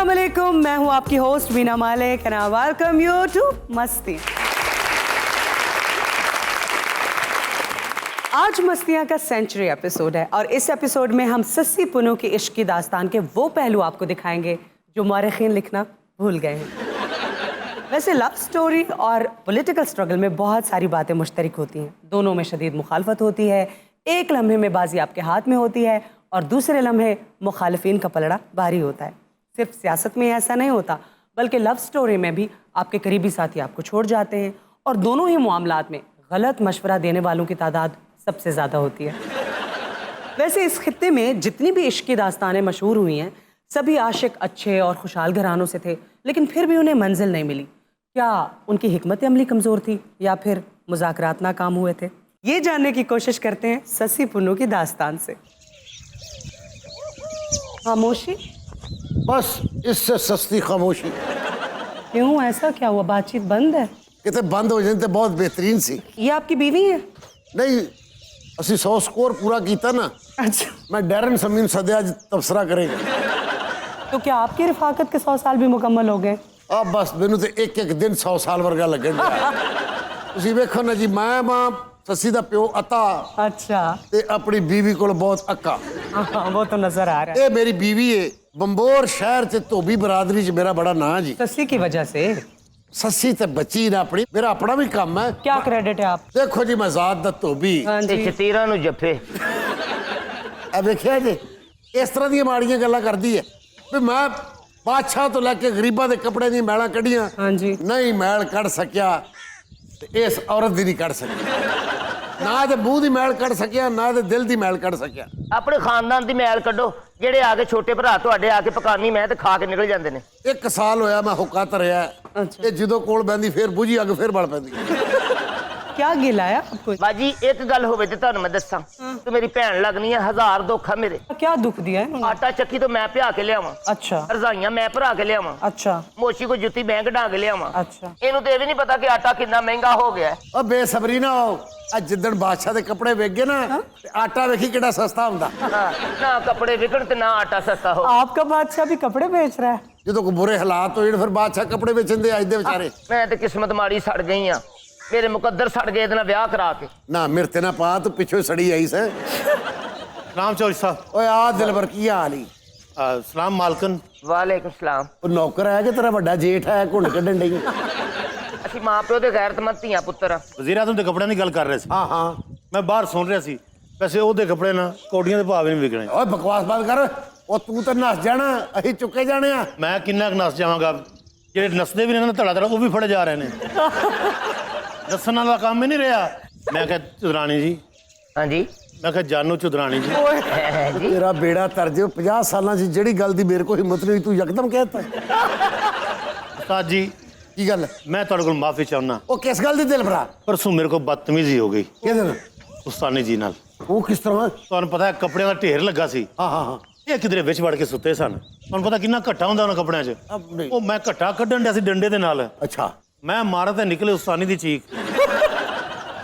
अस्सलाम वालेकुम, मैं हूँ आपकी host Veena Malik and I welcome you to Masti. आज मस्तियाँ का सेंचुरी एपिसोड है और इस एपिसोड में हम सस्सी पुन्नू की इश्क की दास्तान के वो पहलू आपको दिखाएंगे जो मौरखीन लिखना भूल गए हैं। वैसे लव स्टोरी और पॉलिटिकल स्ट्रगल में बहुत सारी बातें मुश्तरक होती हैं। दोनों में शदीद मुखालफत होती है। एक लम्हे में बाजी आपके हाथ में होती है और दूसरे लम्हे मुखालिफिन का पलड़ा भारी होता है। सिर्फ सियासत में ऐसा नहीं होता, बल्कि लव स्टोरी में भी आपके करीबी साथी आपको छोड़ जाते हैं और दोनों ही मामलात में गलत मशवरा देने वालों की तादाद सबसे ज़्यादा होती है। वैसे इस खित्ते में जितनी भी इश्क की दास्तानें मशहूर हुई हैं, सभी आशिक अच्छे और खुशहाल घरानों से थे, लेकिन फिर भी उन्हें मंजिल नहीं मिली। क्या उनकी हिकमत अमली कमज़ोर थी या फिर मुज़ाकरात नाकाम हुए थे? ये जानने की कोशिश करते हैं सस्सी पुन्नू की दास्तान से। खामोशी, बस इससे सस्ती खामोशी। क्यों, ऐसा क्या हुआ? बातचीत बंद है? कितने बंद हो जाए तो बहुत बेहतरीन सी। ये आपकी बीवी है? नहीं, असि 100 स्कोर पूरा किया ना। अच्छा, मैं डैरन समीम सदे आज तबसरा करेगा। तो क्या आपकी रफाकत के 100 साल भी मुकम्मल हो गए? अब बस मैनू तो एक एक दिन 100 साल वर्गा लगन तुसी वेखो ना जी, मैं मां सस्सी दा प्यो अता अच्छा, ते अपनी बीवी को बहुत अक्का। हाँ, वो तो नजर आ रहा है। ये मेरी बीवी है। बंबोर शहर च धोबी बरादरी च मेरा बड़ा नाम जी। सस्सी की वजह से? सस्सी ते बच्ची ना अपनी, मेरा अपना भी काम है। क्या क्रेडिट है आप? देखो जी, मैं जात दा धोबी। हाँ जी। शतीरा नू जफे वेखिया जी, इस तरह दी माड़ियां गल्लां करदी है भी मैं बादशाह तो लैके गरीबां दे कपड़े दी मैलां कढ़ियां, हाँ जी। नहीं मैल कढ़ सकिया ते इस औरत दी नहीं कढ़ सकी। ना ते मूंह दी मैल कढ़ सकिया, ना ते दिल दी मैल कढ़ सकिया। अपने खानदान दी मैल कड्डो, जेड़े आके छोटे भरा तुहाडे आके पकानी मैं ते खा के निकल जांदे ने। 1 साल होया मैं हुक्का धरिया, अच्छा। ये ਜਦੋਂ ਕੋਲ ਬੈਂਦੀ ਫਿਰ ਬੁਝੀ ਅੱਗ ਫਿਰ ਬਲ ਪੈਂਦੀ। क्या गिलाया आपको? बाजी एक गल होवे ते तुहानू मैं दस्सां, तू मेरी भैन लगनी है, 1000 दुख है मेरे। क्या दुख दिया है इन्होंने? आटा चक्की तो मैं पिया के लियावां, अच्छा रजाइयां मैं भरा के लियावां, अच्छा मोची को जुत्ती मैं कढा के लियावां। अच्छा। इहनू ते भी नहीं पता कि आटा कितना महंगा हो गया है। ਉਹ ਬੇਸਬਰੀ ਨਾ ਹੋ, ਅੱਜ ਜਿੱਦਣ ਬਾਦਸ਼ਾਹ ਦੇ ਕੱਪੜੇ ਵੇਖ ਗਏ ਨਾ ਤੇ ਆਟਾ ਵੇਖੀ ਕਿਹੜਾ ਸਸਤਾ ਹੁੰਦਾ। हाँ, ना कपड़े विकण ते ना आटा सस्ता हो। आपका बादशाह भी कपड़े बेच रहा है? ਜਦੋਂ ਕੋਈ ਬੁਰੇ ਹਾਲਾਤ ਹੋਏ ਫਿਰ ਬਾਦਸ਼ਾਹ ਕੱਪੜੇ ਵੇਚਦੇ ਅੱਜ ਦੇ ਵਿਚਾਰੇ। मैं ते किस्मत माड़ी सड़ गई हां, मेरे मुकद्दर सड़ गए इतना ब्याह करा के। ਨਾ ਮੇਰੇ ਤੇ ਨਾ ਪਾ, ਤੂੰ ਪਿੱਛੋਂ ਸੜੀ ਆਈ ਸੈਂ। सलाम चौधरी साहब। ਓਏ ਆ ਦਿਲਬਰ ਕੀ ਹਾਲ ਈ? सलाम मालकन। वालेकुम सलाम। ਉਹ ਨੌਕਰ ਹੈ ਕਿ ਤੇਰਾ ਵੱਡਾ ਜੇਠ ਹੈ ਘੁੰਡ ਕੱਢਣ ਡਈ? ਅਸੀਂ ਮਾਂ ਪਿਓ ਦੇ ਗੈਰਤਮੰਦ ਧੀਆਂ ਪੁੱਤਰ ਆ। वज़ीर आज़म के कपड़े की गल कर रहे थे। ਹਾਂ ਹਾਂ। मैं बाहर सुन रहा सी, वैसे ਉਹਦੇ कपड़े ना कोडियां के भाव नहीं विकने। ਓਏ ਬਕਵਾਸ ਬੰਦ ਕਰ। ਉਹ ਤੂੰ ਤਾਂ ਨੱਸ ਜਾਣਾ, ਅਸੀਂ ਚੁੱਕੇ ਜਾਣੇ ਆ। मैं किन्ना कुछ नस जावांगा, ਜਿਹੜੇ ਨਸਦੇ ਵੀ ਨੇ ਨਾ ਧੜਾ ਧੜਾ ਉਹ ਵੀ ਫੜੇ ਜਾ ਰਹੇ ਨੇ। ਦੱਸਣ ਵਾਲਾ ਕੰਮ ਹੀ ਨਹੀਂ ਰਿਹਾ। ਮੈਂ ਕਿਹਾ ਚੁਦਰਾਣੀ ਜੀ, हाँ जी ਮੈਂ ਕਿਹਾ ਜਾਨੂ ਚੁਦਰਾਣੀ ਜੀ। जी ਤੇਰਾ ਬੇੜਾ ਤਰਜ 50 ਸਾਲਾਂ 'ਚ ਜਿਹੜੀ ਗੱਲ ਦੀ ਮੇਰੇ ਕੋਲ ਹਿੰਮਤ ਨਹੀਂ, ਤੂੰ ਯਕਦਮ ਕਹਿਤਾ। ਉਸਤਾਦ ਜੀ, ਕੀ ਗੱਲ? मैं ਤੁਹਾਡੇ ਕੋਲ ਮਾਫੀ ਚਾਹੁੰਦਾ। ਉਹ ਕਿਸ ਗੱਲ ਦੀ ਦਿਲਬਰਾ? परसों मेरे को बदतमीजी हो गई ਕਿਹਦੇ ਨਾਲ? ਉਸਤਾਨੀ ਜੀ ਨਾਲ। ਉਹ ਕਿਸ ਤਰ੍ਹਾਂ? ਤੁਹਾਨੂੰ ਪਤਾ ਹੈ ਕੱਪੜਿਆਂ ਦਾ ਢੇਰ ਲੱਗਾ ਸੀ। ਹਾਂ ਹਾਂ ਹਾਂ। ਇਹ ਕਿਧਰੇ ਵਿੱਚ ਵੜ ਕੇ ਸੁੱਤੇ ਸਨ। ਤੁਹਾਨੂੰ ਪਤਾ ਕਿੰਨਾ ਘੱਟਾ ਹੁੰਦਾ ਉਹਨਾਂ ਕੱਪੜਿਆਂ 'ਚ। ਅਬ ਨਹੀਂ। ਉਹ ਮੈਂ ਘੱਟਾ ਕੱਢਣ ਡਿਆ ਸੀ ਡੰਡੇ ਦੇ ਨਾਲ। ਅੱਛਾ। ਮੈਂ ਮਾਰਾ ਤੇ ਨਿਕਲੇ ਉਸਤਾਨੀ ਦੀ ਚੀਕ।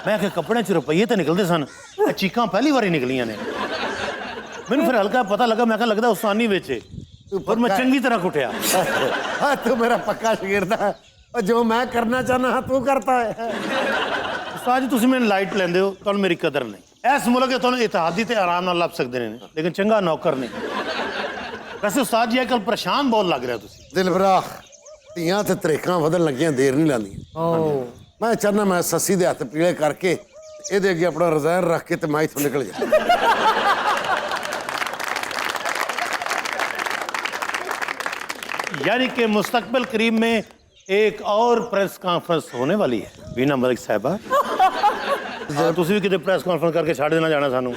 ਮੈਂ ਕਿ ਕੱਪੜਿਆਂ 'ਚ ਰੁਪਈਏ ਤਾਂ ਨਿਕਲਦੇ ਸਨ, ਇਹ ਚੀਕਾਂ ਪਹਿਲੀ ਵਾਰੀ ਨਿਕਲੀਆਂ ਨੇ। ਮੈਨੂੰ ਫਿਰ ਹਲਕਾ ਪਤਾ ਲੱਗਾ, ਮੈਂ ਕਿਹਾ ਲੱਗਦਾ ਉਸਤਾਨੀ ਵਿੱਚ ਏ। ਪਰ ਮੈਂ ਚੰਗੀ ਤਰ੍ਹਾਂ ਕੁੱਟਿਆ। ਹਾਂ, ਤੂੰ ਮੇਰਾ ਪੱਕਾ ਸ਼ਾਗਿਰਦ ਹੈ। ਉਹ ਜੋ ਮੈਂ ਕਰਨਾ ਚਾਹਨਾ ਹਾਂ ਤੂੰ ਕਰਤਾ ਹੈ। ਉਸਤਾਦ ਜੀ, ਤੁਸੀਂ ਮੈਨੂੰ ਲਾਈਟ ਲੈਂਦੇ ਹੋ, ਤੁਹਾਨੂੰ ਮੇਰੀ ਕਦਰ ਨਹੀਂ। ਇਸ ਮੁਲਕ 'ਚ ਤੁਹਾਨੂੰ ਇਤਿਹਾਦੀ ਤੇ ਆਰਾਮ ਨਾਲ ਲੱਭ ਸਕਦੇ ਨੇ, ਲੇਕਿਨ ਚੰਗਾ ਨੌਕਰ ਨਹੀਂ। ਵੈਸੇ ਉਸਤਾਦ ਜੀ, ਅੱਜਕੱਲ ਪਰੇਸ਼ਾਨ ਬਹੁਤ ਲੱਗ ਰਿਹਾ ਤੁਸੀਂ। ਦਿਲਬਰਾ, ਧੀਆਂ ਤੇ ਤਰੇਕਾਂ ਵਧਣ ਲੱਗੀਆਂ, ਦੇਰ ਨਹੀਂ ਲਾਉਂਦੀਆਂ। ओ ਮੈਂ ਚਾਹਨਾ ਮੈਂ ਸੱਸੀ ਦੇ ਹੱਥ ਪੀਲੇ ਕਰਕੇ ਇਹਦੇ ਅੱਗੇ ਆਪਣਾ ਰਜ਼ਾਇਰ ਰੱਖ ਕੇ ਤੇ ਮੈਂ ਇੱਥੋਂ ਨਿਕਲ ਜਾ। यानी कि मुस्तकबिल करीब में एक और प्रेस कॉन्फ्रेंस होने वाली है वीना मलिक साहिबा। ਤੁਸੀਂ ਵੀ ਕਿਤੇ ਪ੍ਰੈਸ ਕਾਨਫਰੰਸ ਕਰਕੇ ਛੱਡ ਦੇਣਾ ਜਾਣਾ ਸਾਨੂੰ।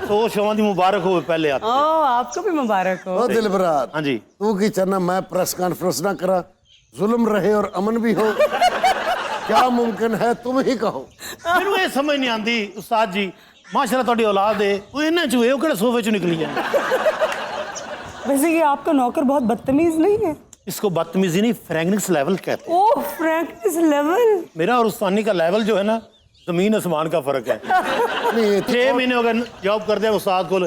तो शोवां दी मुबारक हो पहले आप। आपको भी मुबारक हो। ओ दिलबरा, हाँ जी। तू की चाहना मैं प्रेस कॉन्फ्रेंस ना करा, जुल्म रहे और अमन भी हो? क्या मुमकिन है, तुम ही कहो। ਮੈਨੂੰ ਇਹ ਸਮਝ ਨਹੀਂ ਆਂਦੀ ਉਸਤਾਦ ਜੀ, ਮਾਸ਼ਾਅੱਲਾ ਤੁਹਾਡੀ औलाद है, ਉਹ ਇਹਨਾਂ ਚੋਂ ਇਹ ਕਿਹੜੇ ਸੋਫੇ ਚੋਂ ਨਿਕਲੀ ਹੈ। वैसे ये आपका नौकर बहुत बदतमीज नहीं है? इसको बदतमीजी नहीं, फ्रैंकनेस लेवल कहते हैं। ओह, फ्रैंकनेस लेवल। मेरा और उस्तानी का लेवल जो है ना, जमीन आसमान का फर्क है। नहीं, ये तो 6 महीने हो गए जॉब करते हैं उस्ताद को,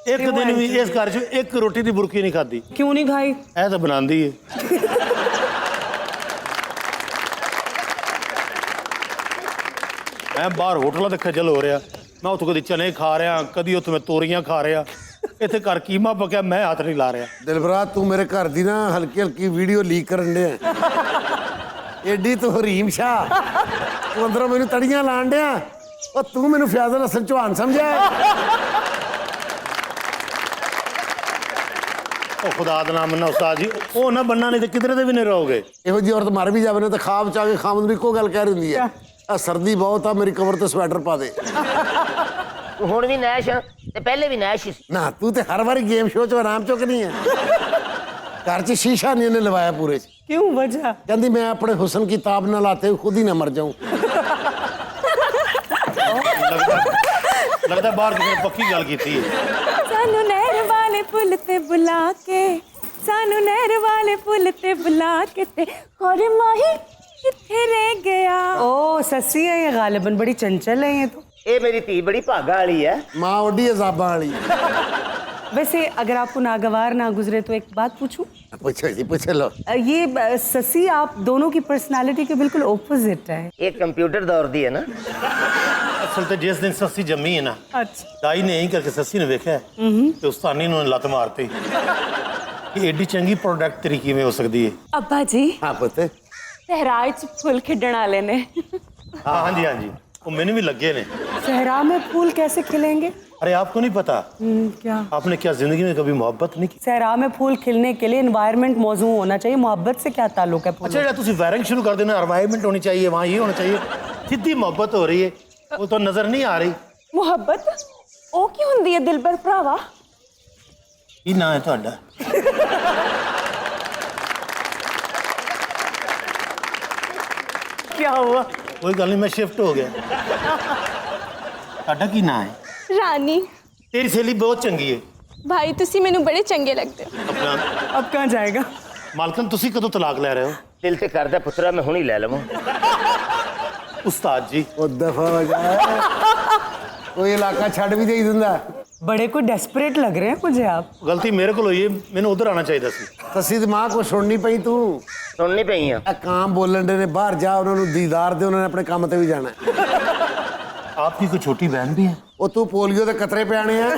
ਇੱਕ ਦਿਨ ਵੀ ਇਸ ਘਰ 'ਚ ਇੱਕ ਰੋਟੀ ਦੀ ਬੁਰਕੀ ਨਹੀਂ ਖਾਦੀ। क्यों नहीं खाई? ਇਹ ਤਾਂ ਬਣਾਉਂਦੀ ਏ। ਮੈਂ ਬਾਹਰ ਹੋਟਲਾਂ ਤੇ ਖੱਜਲ ਹੋ ਰਿਹਾ, ਮੈਂ ਉੱਥੋਂ ਕਦੀ ਚਨੇ ਖਾ ਰਿਹਾ, ਕਦੀ ਉੱਥੋਂ ਮੈਂ ਤੋਰੀਆਂ ਖਾ ਰਿਹਾ, ਇੱਥੇ ਘਰ ਕੀਮਾ ਪਕਿਆ ਮੈਂ ਹੱਥ ਨਹੀਂ ਲਾ ਰਿਹਾ। ਦਿਲਬਰਾ ਤੂੰ ਮੇਰੇ ਘਰ ਦੀ ਨਾ ਹਲਕੀ ਹਲਕੀ ਵੀਡੀਓ ਲੀਕ ਕਰਨ ਡਿਆ ਏਡੀ ਤੂੰ ਹਰੀਮ ਸ਼ਾਹ ਤੂੰ ਅੰਦਰੋਂ ਮੈਨੂੰ ਤੜੀਆਂ ਲਾਣ ਡਿਆ ਉਹ ਤੂੰ ਮੈਨੂੰ ਫਿਆਜ਼ਲ ਹਸਨ ਚੌਹਾਨ ਸਮਝਿਆ ਉਹ ਖੁਦਾ ਦਾ ਨਾਮ ਨਾ ਉਸਤਾਦ ਜੀ, ਉਹ ਨਾ ਬੰਨਾ ਨਹੀਂ ਤੇ ਕਿਧਰੇ ਦੇ ਵੀ ਨਹੀਂ ਰਹੋਗੇ। ਇਹੋ ਜਿਹੀ ਔਰਤ ਮਰ ਵੀ ਜਾਵੇ ਨਾ ਤਾਂ ਖਾਬ ਚ ਆ ਕੇ ਖਾਮਦ ਨੂੰ ਇੱਕੋ ਗੱਲ ਕਹਿ ਰਹੀ ਹੁੰਦੀ ਹੈ ਆ ਸਰਦੀ ਬਹੁਤ ਆ ਮੇਰੀ ਕਮਰ ਤੇ ਸਵੈਟਰ ਪਾ ਦੇ। ਤੂੰ ਹੁਣ ਵੀ ਨੈਸ਼ ਆ ਤੇ ਪਹਿਲੇ ਵੀ ਨੈਸ਼ ਹੀ ਸੀ। ਨਾ ਤੂੰ ਤੇ ਹਰ ਵਾਰੀ ਗੇਮ ਸ਼ੋਅ ਚ ਆਰਾਮ ਚੁੱਕਣੀ ਹੈ ਘਰ ਚ ਸ਼ੀਸ਼ਾ ਨਹੀਂ ਇਹਨੇ ਲਵਾਇਆ ਪੂਰੇ ਚ। क्यों वजह? ਕਹਿੰਦੀ ਮੈਂ ਆਪਣੇ ਹੁਸਨ ਕੀ ਤਾਬ ਨਾ ਲਾਤੇ ਖੁਦ ਹੀ ਨਾ ਮਰ ਜਾऊं। ਲੱਗਦਾ ਬਾਹਰ ਕਿਸੇ ਨੇ ਪੱਕੀ ਗੱਲ ਕੀਤੀ ਹੈ। सानू नहर वाले पुल ते बुला के, सानू नहर वाले पुल ते बुला के ते और माही किथे रह गया। ओ सस्सी है ये, गालिबन बड़ी चंचल है ये तो। ਇਹ ਮੇਰੀ ਧੀ ਬੜੀ ਭਾਗਾ ਵਾਲੀ ਹੈ। ਮਾਂ ਓਡੀ ਅਜ਼ਾਬਾਂ ਵਾਲੀ। वैसे अगर आपको नागवार ना गुजरे तो एक बात पूछूं? ਪੁੱਛੋ ਜੀ ਪੁੱਛ ਲਓ। ये सस्सी आप दोनों की पर्सनालिटी के बिल्कुल ओपोजिट है। ਇਹ ਕੰਪਿਊਟਰ ਦੌਰ ਦੀ ਹੈ ਨਾ। ਅਸਲ ਤੇ ਜਿਸ ਦਿਨ ਸੱਸੀ ਜੰਮੀ ਹੈ ਨਾ, अच्छा। ਦਾਈ ਨੇ ਇਹੀ ਕਰਕੇ ਸੱਸੀ ਨੂੰ ਵੇਖਿਆ ਤੇ ਉਸਤਾਨੀ ਨੂੰ ਲੱਤ ਮਾਰਤੀ ਕਿ ਏਡੀ ਚੰਗੀ ਪ੍ਰੋਡਕਟ ਤੇਰੀ ਕਿਵੇਂ ਹੋ ਸਕਦੀ ਹੈ। अब्बा जी ਹਾਂ ਪੁੱਤ सहराए च फुल खेडण वाले ने। हाँ हाँ जी हाँ जी, वो मैंने भी लगे ने। सहरा में फूल कैसे खिलेंगे? अरे आपको नहीं पता, क्या? आपने क्या जिंदगी में कभी मोहब्बत नहीं की? सहरा में फूल खिलने के लिए एनवायरनमेंट मौजूद होना चाहिए, मोहब्बत से क्या ताल्लुक है? अच्छा ਜਿਹੜਾ ਤੁਸੀਂ ਵਾयरिंग शुरू कर देना, एनवायरनमेंट होनी चाहिए, वहाँ ये होना चाहिए, सीधी मोहब्बत हो रही है, वो तो नजर नहीं आ रही। मुहब्बत ओ की हुंदी है दिलबर भरावा? ਕੀ ਨਾਂ ਹੈ ਤੁਹਾਡਾ? क्या हुआ? कोई गल नहीं, मैं शिफ्ट हो गया। ਤੁਹਾਡਾ ਕੀ ਨਾਂ ਹੈ? रानी ਤੇਰੀ ਸਹੇਲੀ ਬਹੁਤ ਚੰਗੀ ਹੈ। भाई तुसी मैनू बड़े चंगे लगदे हो। ਆਪਣਾ अब कहाँ जाएगा? ਮਾਲਕਨ ਤੁਸੀਂ ਕਦੋਂ ਤਲਾਕ ਲੈ ਰਹੇ ਹੋ? ਦਿਲ ਤੇ ਕਰਦਾ ਪੁੱਤਰਾ ਮੈਂ ਹੁਣ ਹੀ ਲੈ ਲਵਾਂ। ਉਸਤਾਦ ਜੀ ਉਹ ਦਫਾ ਹੋ ਜਾ ਕੋਈ ਇਲਾਕਾ ਛੱਡ ਵੀ ਦੇ ਦਿੰਦਾ। बड़े को डेस्परेट लग रहे हैं मुझे आप। ਗਲਤੀ ਮੇਰੇ ਕੋਲ ਹੋਈ ਹੈ, ਮੈਨੂੰ ਉਧਰ ਆਣਾ ਚਾਹੀਦਾ ਸੀ। ਤਸੀ ਦਿਮਾਗ ਕੋ ਸੁਣਨੀ ਪਈ ਤੂੰ। ਸੁਣਨੀ ਪਈ ਆ। ਇਹ ਕਾਮ ਬੋਲਣ ਦੇ ਨੇ ਬਾਹਰ ਜਾ ਉਹਨਾਂ ਨੂੰ ਦੀਦਾਰ ਦੇ ਉਹਨਾਂ ਨੇ ਆਪਣੇ ਕੰਮ ਤੇ ਵੀ ਜਾਣਾ। आपकी कोई छोटी बहन भी है? ਉਹ ਤੂੰ ਪੋਲੀਓ ਦੇ ਕਤਰੇ ਪਿਆਣੇ ਆ।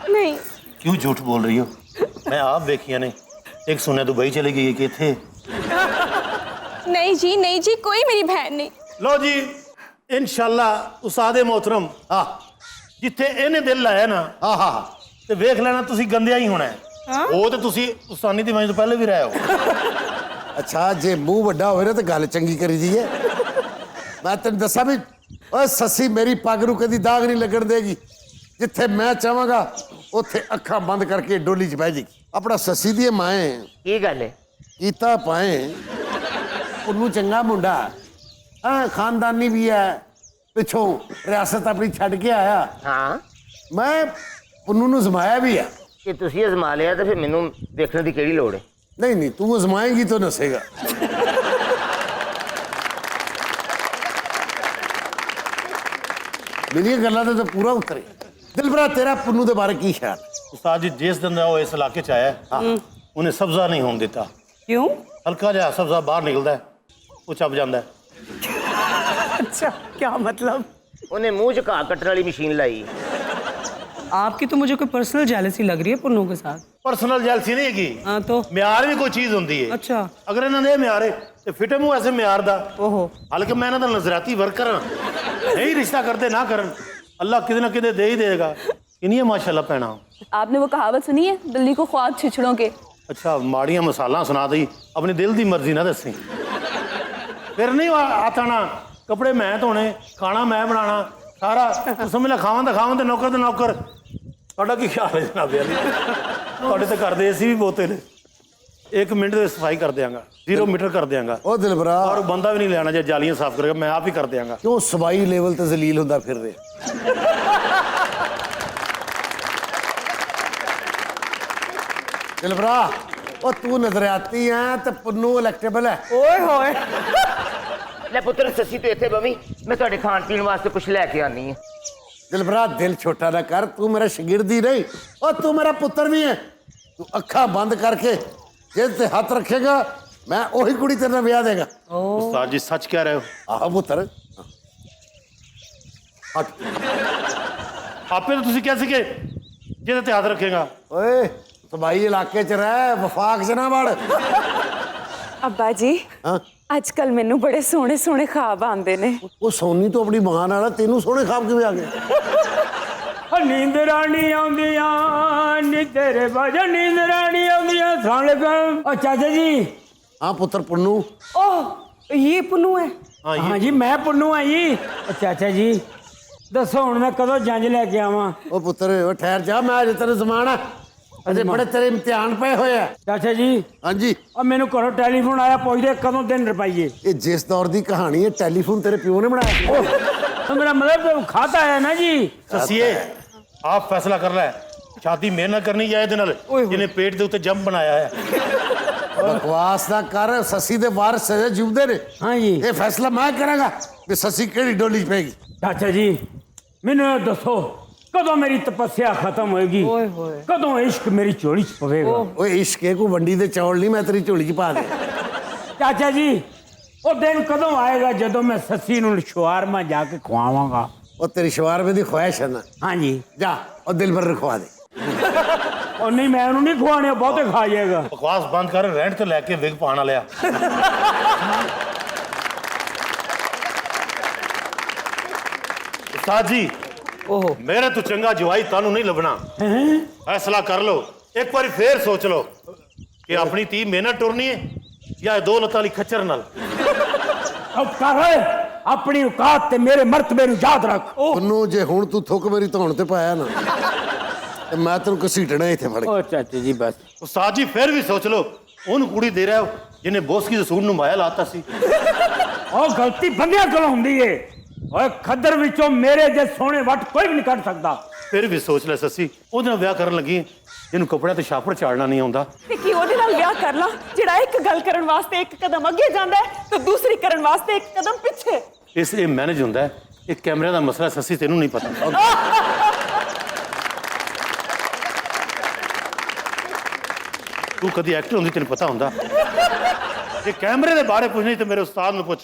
नहीं क्यों झूठ बोल रही हो? मैं आप देखिए ने एक सुने दुबई चली गई है कि थे। नहीं जी कोई मेरी बहन नहीं। लो जी इंशाल्लाह उस्तादे मोहतरम ਹਾਂ जिथे इन्हें दिल लाया ना ਹਾਂ ਹਾਂ ਤੇ ਵੇਖ ਲੈਣਾ ਤੁਸੀਂ ਗੰਦਿਆ ਹੀ ਹੋਣਾ ਹੈ। ਉਹ ਤੇ ਤੁਸੀਂ ਉਸਤਾਨੀ ਦੀ ਵਜ੍ਹਾ ਤੋਂ ਪਹਿਲੇ ਵੀ ਰਹੇ ਹੋ। ਅੱਛਾ ਜੇ ਮੂੰਹ ਵੱਡਾ ਹੋਵੇ ਨਾ ਤਾਂ ਗੱਲ ਚੰਗੀ ਕਰੀ ਦੀ ਹੈ। ਮੈਂ ਤੈਨੂੰ ਦੱਸਾਂ ਵੀ ਓਏ ਸੱਸੀ ਮੇਰੀ ਪੱਗ ਨੂੰ ਕਦੀ ਦਾਗ ਨਹੀਂ ਲੱਗਣ ਦੇਗੀ। ਜਿੱਥੇ ਮੈਂ ਚਾਹਾਂਗਾ ਉੱਥੇ ਅੱਖਾਂ ਬੰਦ ਕਰਕੇ ਡੋਲੀ 'ਚ ਬਹਿ ਜਾਏਗੀ। ਆਪਣਾ ਸੱਸੀ ਦੀ ਮਾਂ ਕੀ ਗੱਲ ਹੈ? ਕੀਤਾ ਪਾਏ ਉਹਨੂੰ ਚੰਗਾ ਮੁੰਡਾ ਆ ਖਾਨਦਾਨੀ ਵੀ ਹੈ ਪਿੱਛੋਂ ਰਿਆਸਤ ਆਪਣੀ ਛੱਡ ਕੇ ਆਇਆ। ਹਾਂ ਮੈਂ ਪੁੰਨੂ ਨੂੰ ਜ਼ਮਾਇਆ ਵੀ ਆ। ਜੇ ਤੁਸੀਂ ਅਜ਼ਮਾ ਲਿਆ ਤਾਂ ਫਿਰ ਮੈਨੂੰ ਦੇਖਣ ਦੀ ਕਿਹੜੀ ਲੋੜ ਹੈ? ਨਹੀਂ ਨਹੀਂ ਤੂੰ ਅਜ਼ਮਾਏਂਗੀ ਤਾਂ ਨਸੇਗਾ। ਮੇਰੀਆਂ ਗੱਲਾਂ ਤੇ ਤਾਂ ਪੂਰਾ ਉਤਰੇ। ਦਿਲਬਰਾ ਤੇਰਾ ਪੁੰਨੂ ਦੇ ਬਾਰੇ ਕੀ ਖਿਆਲ? ਉਸਤਾਦ ਜੀ ਜਿਸ ਦਿਨ ਦਾ ਉਹ ਇਸ ਇਲਾਕੇ 'ਚ ਆਇਆ ਉਹਨੇ ਸਬਜ਼ਾ ਨਹੀਂ ਹੋਣ ਦਿੱਤਾ। क्यों? ਹਲਕਾ ਜਿਹਾ ਸਬਜ਼ਾ ਬਾਹਰ ਨਿਕਲਦਾ ਹੈ, ਉਹ ਚੱਬ ਜਾਂਦਾ ਹੈ। अच्छा क्या मतलब? ਉਹਨੇ ਮੂੰਹ 'ਚ ਘਾਹ ਕੱਟਣ ਵਾਲੀ ਮਸ਼ੀਨ ਲਾਈ। आपकी तो मुझे कोई पर्सनल जेलसी लग रही है पुन्नू के साथ। ਪਰਸਨਲ ਜੈਲਸੀ ਨਹੀਂ ਹੈਗੀ, हाँ तो ਮਿਆਰ ਵੀ ਕੋਈ ਚੀਜ਼ ਹੁੰਦੀ ਹੈ। अच्छा ਅਗਰ ਇਹਨਾਂ ਦੇ ਇਹ ਮਿਆਰ ਹੈ ਤੇ ਫਿੱਟੇ ਮੂੰਹ ਐਸੇ ਮਿਆਰ ਦਾ। ओहो ਹਾਲਾਂਕਿ ਮੈਂ ਇਹਨਾਂ ਦਾ ਨਜ਼ਰਾਤੀ ਵਰਕਰ ਹਾਂ, ਨਹੀਂ ਰਿਸ਼ਤਾ ਕਰਦੇ ਨਾ ਕਰਨ, ਅੱਲਾ ਕਿਤੇ ਨਾ ਕਿਤੇ ਦੇ ਹੀ ਦੇਗਾ। ਕਿੰਨੀਆਂ ਮਾਸ਼ਾਅੱਲਾ ਭੈਣਾਂ। आपने वो कहावत सुनी है दिल्ली को ख्वाब छिछड़ों के? ਅੱਛਾ ਮਾੜੀਆਂ ਮਸਾਲਾ ਸੁਣਾ ਦਈ, ਆਪਣੀ ਦਿਲ ਦੀ ਮਰਜ਼ੀ ਨਾ ਦੱਸੀ। ਫਿਰ ਨਹੀਂ ਹੱਥ ਆਣਾ, ਕੱਪੜੇ ਮੈਂ ਧੋਣੇ, ਖਾਣਾ ਮੈਂ ਬਣਾਉਣਾ ਸਾਰਾ। ਤੂੰ ਸਮਝ ਲੈ ਖਾਵਾਂ ਤੇ ਨੌਕਰ ਤੇ ਨੌਕਰ। ਤੁਹਾਡਾ ਕੀ ਖਿਆਲ ਹੈ ਜਨਾਬ ਅਲੀ? ਤੁਹਾਡੇ ਤੇ ਕਰਦੇ ਅਸੀਂ ਵੀ ਬਹੁਤੇ ਨੇ। 1 ਮਿੰਟ ਦੇ ਸਫਾਈ ਕਰ ਦਿਆਂਗਾ, 0 ਮੀਟਰ ਕਰ ਦਿਆਂਗਾ। ਉਹ ਦਿਲਬਰਾ ਔਰ ਬੰਦਾ ਵੀ ਨਹੀਂ ਲੈਣਾ, ਜੇ ਜਾਲੀਆਂ ਸਾਫ਼ ਕਰੇਗਾ ਮੈਂ ਆਪ ਹੀ ਕਰ ਦਿਆਂਗਾ। ਕਿਉਂ ਸਬਾਈ ਲੈਵਲ ਤੇ ਜ਼ਲੀਲ ਹੁੰਦਾ ਫਿਰ ਰਹੇ? ਦਿਲਬਰਾ ਉਹ ਤੂੰ ਨਜ਼ਰਿਆਤੀ ਆ ਤੇ ਪੁੰਨੂ ਇਲੈਕਟੇਬਲ ਹੈ। ओए होए ਲੈ ਪੁੱਤਰ ਸੱਸੀ ਤੂੰ ਇੱਥੇ ਬਵੀਂ, ਮੈਂ ਤੁਹਾਡੇ ਖਾਣ ਪੀਣ ਵਾਸਤੇ ਕੁਝ ਲੈ ਕੇ ਆਨੀ ਹੈ। दिलबरा दिल छोटा ना कर, तू मेरा शागिर्द ही नहीं और तू मेरा पुत्र भी है। तू अखा बंद करके जेब ते हाथ रखेगा, मैं वही कुड़ी तेरे नाल ब्याह देगा। उस्ताद जी सच कह रहे हो? आहो पुत्र हट। आपे तो तुसी कह सके ਜਿਹਦੇ ਤੇ ਹੱਥ ਰੱਖੇਗਾ। ओए तबाही इलाके च रह, वफाक च ना वड़। ਅੱਬਾ ਜੀ हाँ ਅੱਜ ਕੱਲ ਮੈਨੂੰ ਬੜੇ ਸੋਹਣੇ ਸੋਹਣੇ ਖਾਬ ਆਉਂਦੇ ਨੇ। वो सोनी तो अपनी मां नाल, तेनू सोहने खाब किवें आ गए? नींद रानी आउंदियां नी तेरे बाजा नींद रानी आउंदियां साले का। ओ चाचा जी। हाँ पुत्र पुन्नू। ओह ये पुन्नू है। हाँ जी मैं पुन्नू हाँ जी। ओ चाचा जी दसो हुण मैं कदों जंज लेके आवां? ओ पुत्र ओ ठहर जा, मैं अजे तेरे जमाना अजे बड़े तेरे इम्तिहान पे होए है। चाचा जी हाँ जी ओ मैनू घरों टेलीफोन आया, पुछदे कदों दिन रपाइए। ये जिस दौर की कहानी है, टेलीफोन तेरे प्यो ने बनाया। तो मेरा मतलब खाता है ना जी। ਸਸੀਏ ਆਪ ਫੈਸਲਾ ਕਰ ਲੈ, ਸ਼ਾਦੀ ਮੇਰੇ ਨਾਲ ਕਰਨੀ ਜਾਂ ਇਹਦੇ ਨਾਲ ਜਿਹਨੇ ਪੇਟ ਦੇ ਉੱਤੇ ਜੰਮ ਬਣਾਇਆ ਹੈ। बकवास ना कर, ससी दे वारिस सजे जीवदे ने। हाँ जी ये फैसला मैं करांगा कि ससी केड़ी डोली च पेगी। चाचा जी मैनू दसो कदों मेरी तपस्या खत्म होएगी, कदों इश्क मेरी झोली च पवेगा? ओए इश्क है को वंडी दे चौल नहीं मैं तेरी झोली च पा दे। चाचा जी वो दिन कदों आएगा जदों मैं ससी नूं शवारमा जाके खुआवांगा? ओ तेरी शवारमे दी ख्वाहिश है ना, हाँ जी। जा और दिल भर रखवा दे। और नहीं मैं उन्होंने नहीं खुआने, बहुते खा जाएगा। ਬਕਵਾਸ ਬੰਦ ਕਰ, ਰੈਂਟ ਤੇ ਲੈ ਕੇ ਵਿਗ ਪਾਣ ਵਾਲਿਆ। ਉਸਤਾਦ ਜੀ ओहो ਮੇਰੇ ਤੋਂ ਚੰਗਾ ਜਵਾਈ ਤੁਹਾਨੂੰ ਨਹੀਂ ਲੱਭਣਾ। ਫੈਸਲਾ ਕਰ ਲਓ, ਇੱਕ ਵਾਰੀ ਫੇਰ ਸੋਚ ਲਓ ਕਿ ਆਪਣੀ ਧੀ ਮਿਹਨਤ ਟੁਰਨੀ ਹੈ ਜਾਂ ਦੋ ਲੱਤਾਂ ਵਾਲੀ ਖੱਚਰ ਨਾਲ। अब कर अपनी औकात ते मेरे मर्तबे नूं याद रख। पुन्नू जे हुण तू थुक मेरी धौण ते पाया ना, ते मैं तेनू घसीटना इत्थे फड़ के। ओ चाचा जी बस ਉਸਤਾਦ ਜੀ ਫਿਰ ਵੀ ਸੋਚ ਲਓ, ਉਹਨੂੰ ਕੁੜੀ ਦੇ ਰਿਹਾ ਹੋ ਜਿਹਨੇ ਬੋਸਕੀ ਦੇ ਸੂਟ ਨੂੰ ਮਾਇਆ ਲਾਤਾ ਸੀ। ओ गलती बंदियां कोलों हुंदी है। ओए खद्दर विचों मेरे जे सोहणे वट कोई भी नहीं कढ सकदा। ਫਿਰ ਵੀ ਸੋਚ ਲੈ ਸੱਸੀ, ਉਹਦੇ ਨਾਲ ਵਿਆਹ ਕਰਨ ਲੱਗੀ ਜਿਹਨੂੰ ਕੱਪੜਿਆਂ ਤੇ ਛਾਪੜ ਚਾੜਨਾ ਨਹੀਂ ਆਉਂਦਾ। ਤੇ ਕੀ ਉਹਦੇ ਨਾਲ ਵਿਆਹ ਕਰ ਲਾਂ ਜਿਹੜਾ ਇੱਕ ਗੱਲ ਕਰਨ ਵਾਸਤੇ ਇੱਕ ਕਦਮ ਅੱਗੇ ਜਾਂਦਾ ਹੈ ਤੇ ਦੂਸਰੀ ਕਰਨ ਵਾਸਤੇ ਇੱਕ ਕਦਮ ਪਿੱਛੇ? ਇਸ ਇਹ ਮੈਨੇਜ ਹੁੰਦਾ ਹੈ, ਇਹ ਕੈਮਰੇ ਦਾ ਮਸਲਾ ਸੱਸੀ ਤੈਨੂੰ ਨਹੀਂ ਪਤਾ। ਤੂੰ ਕਦੀ ਐਕਟਰ ਹੁੰਦੀ ਤੈਨੂੰ ਪਤਾ ਹੁੰਦਾ। ਜੇ ਕੈਮਰੇ ਦੇ ਬਾਰੇ ਪੁੱਛਣੀ ਤੇ ਮੇਰੇ ਉਸਤਾਦ ਨੂੰ ਪੁੱਛ।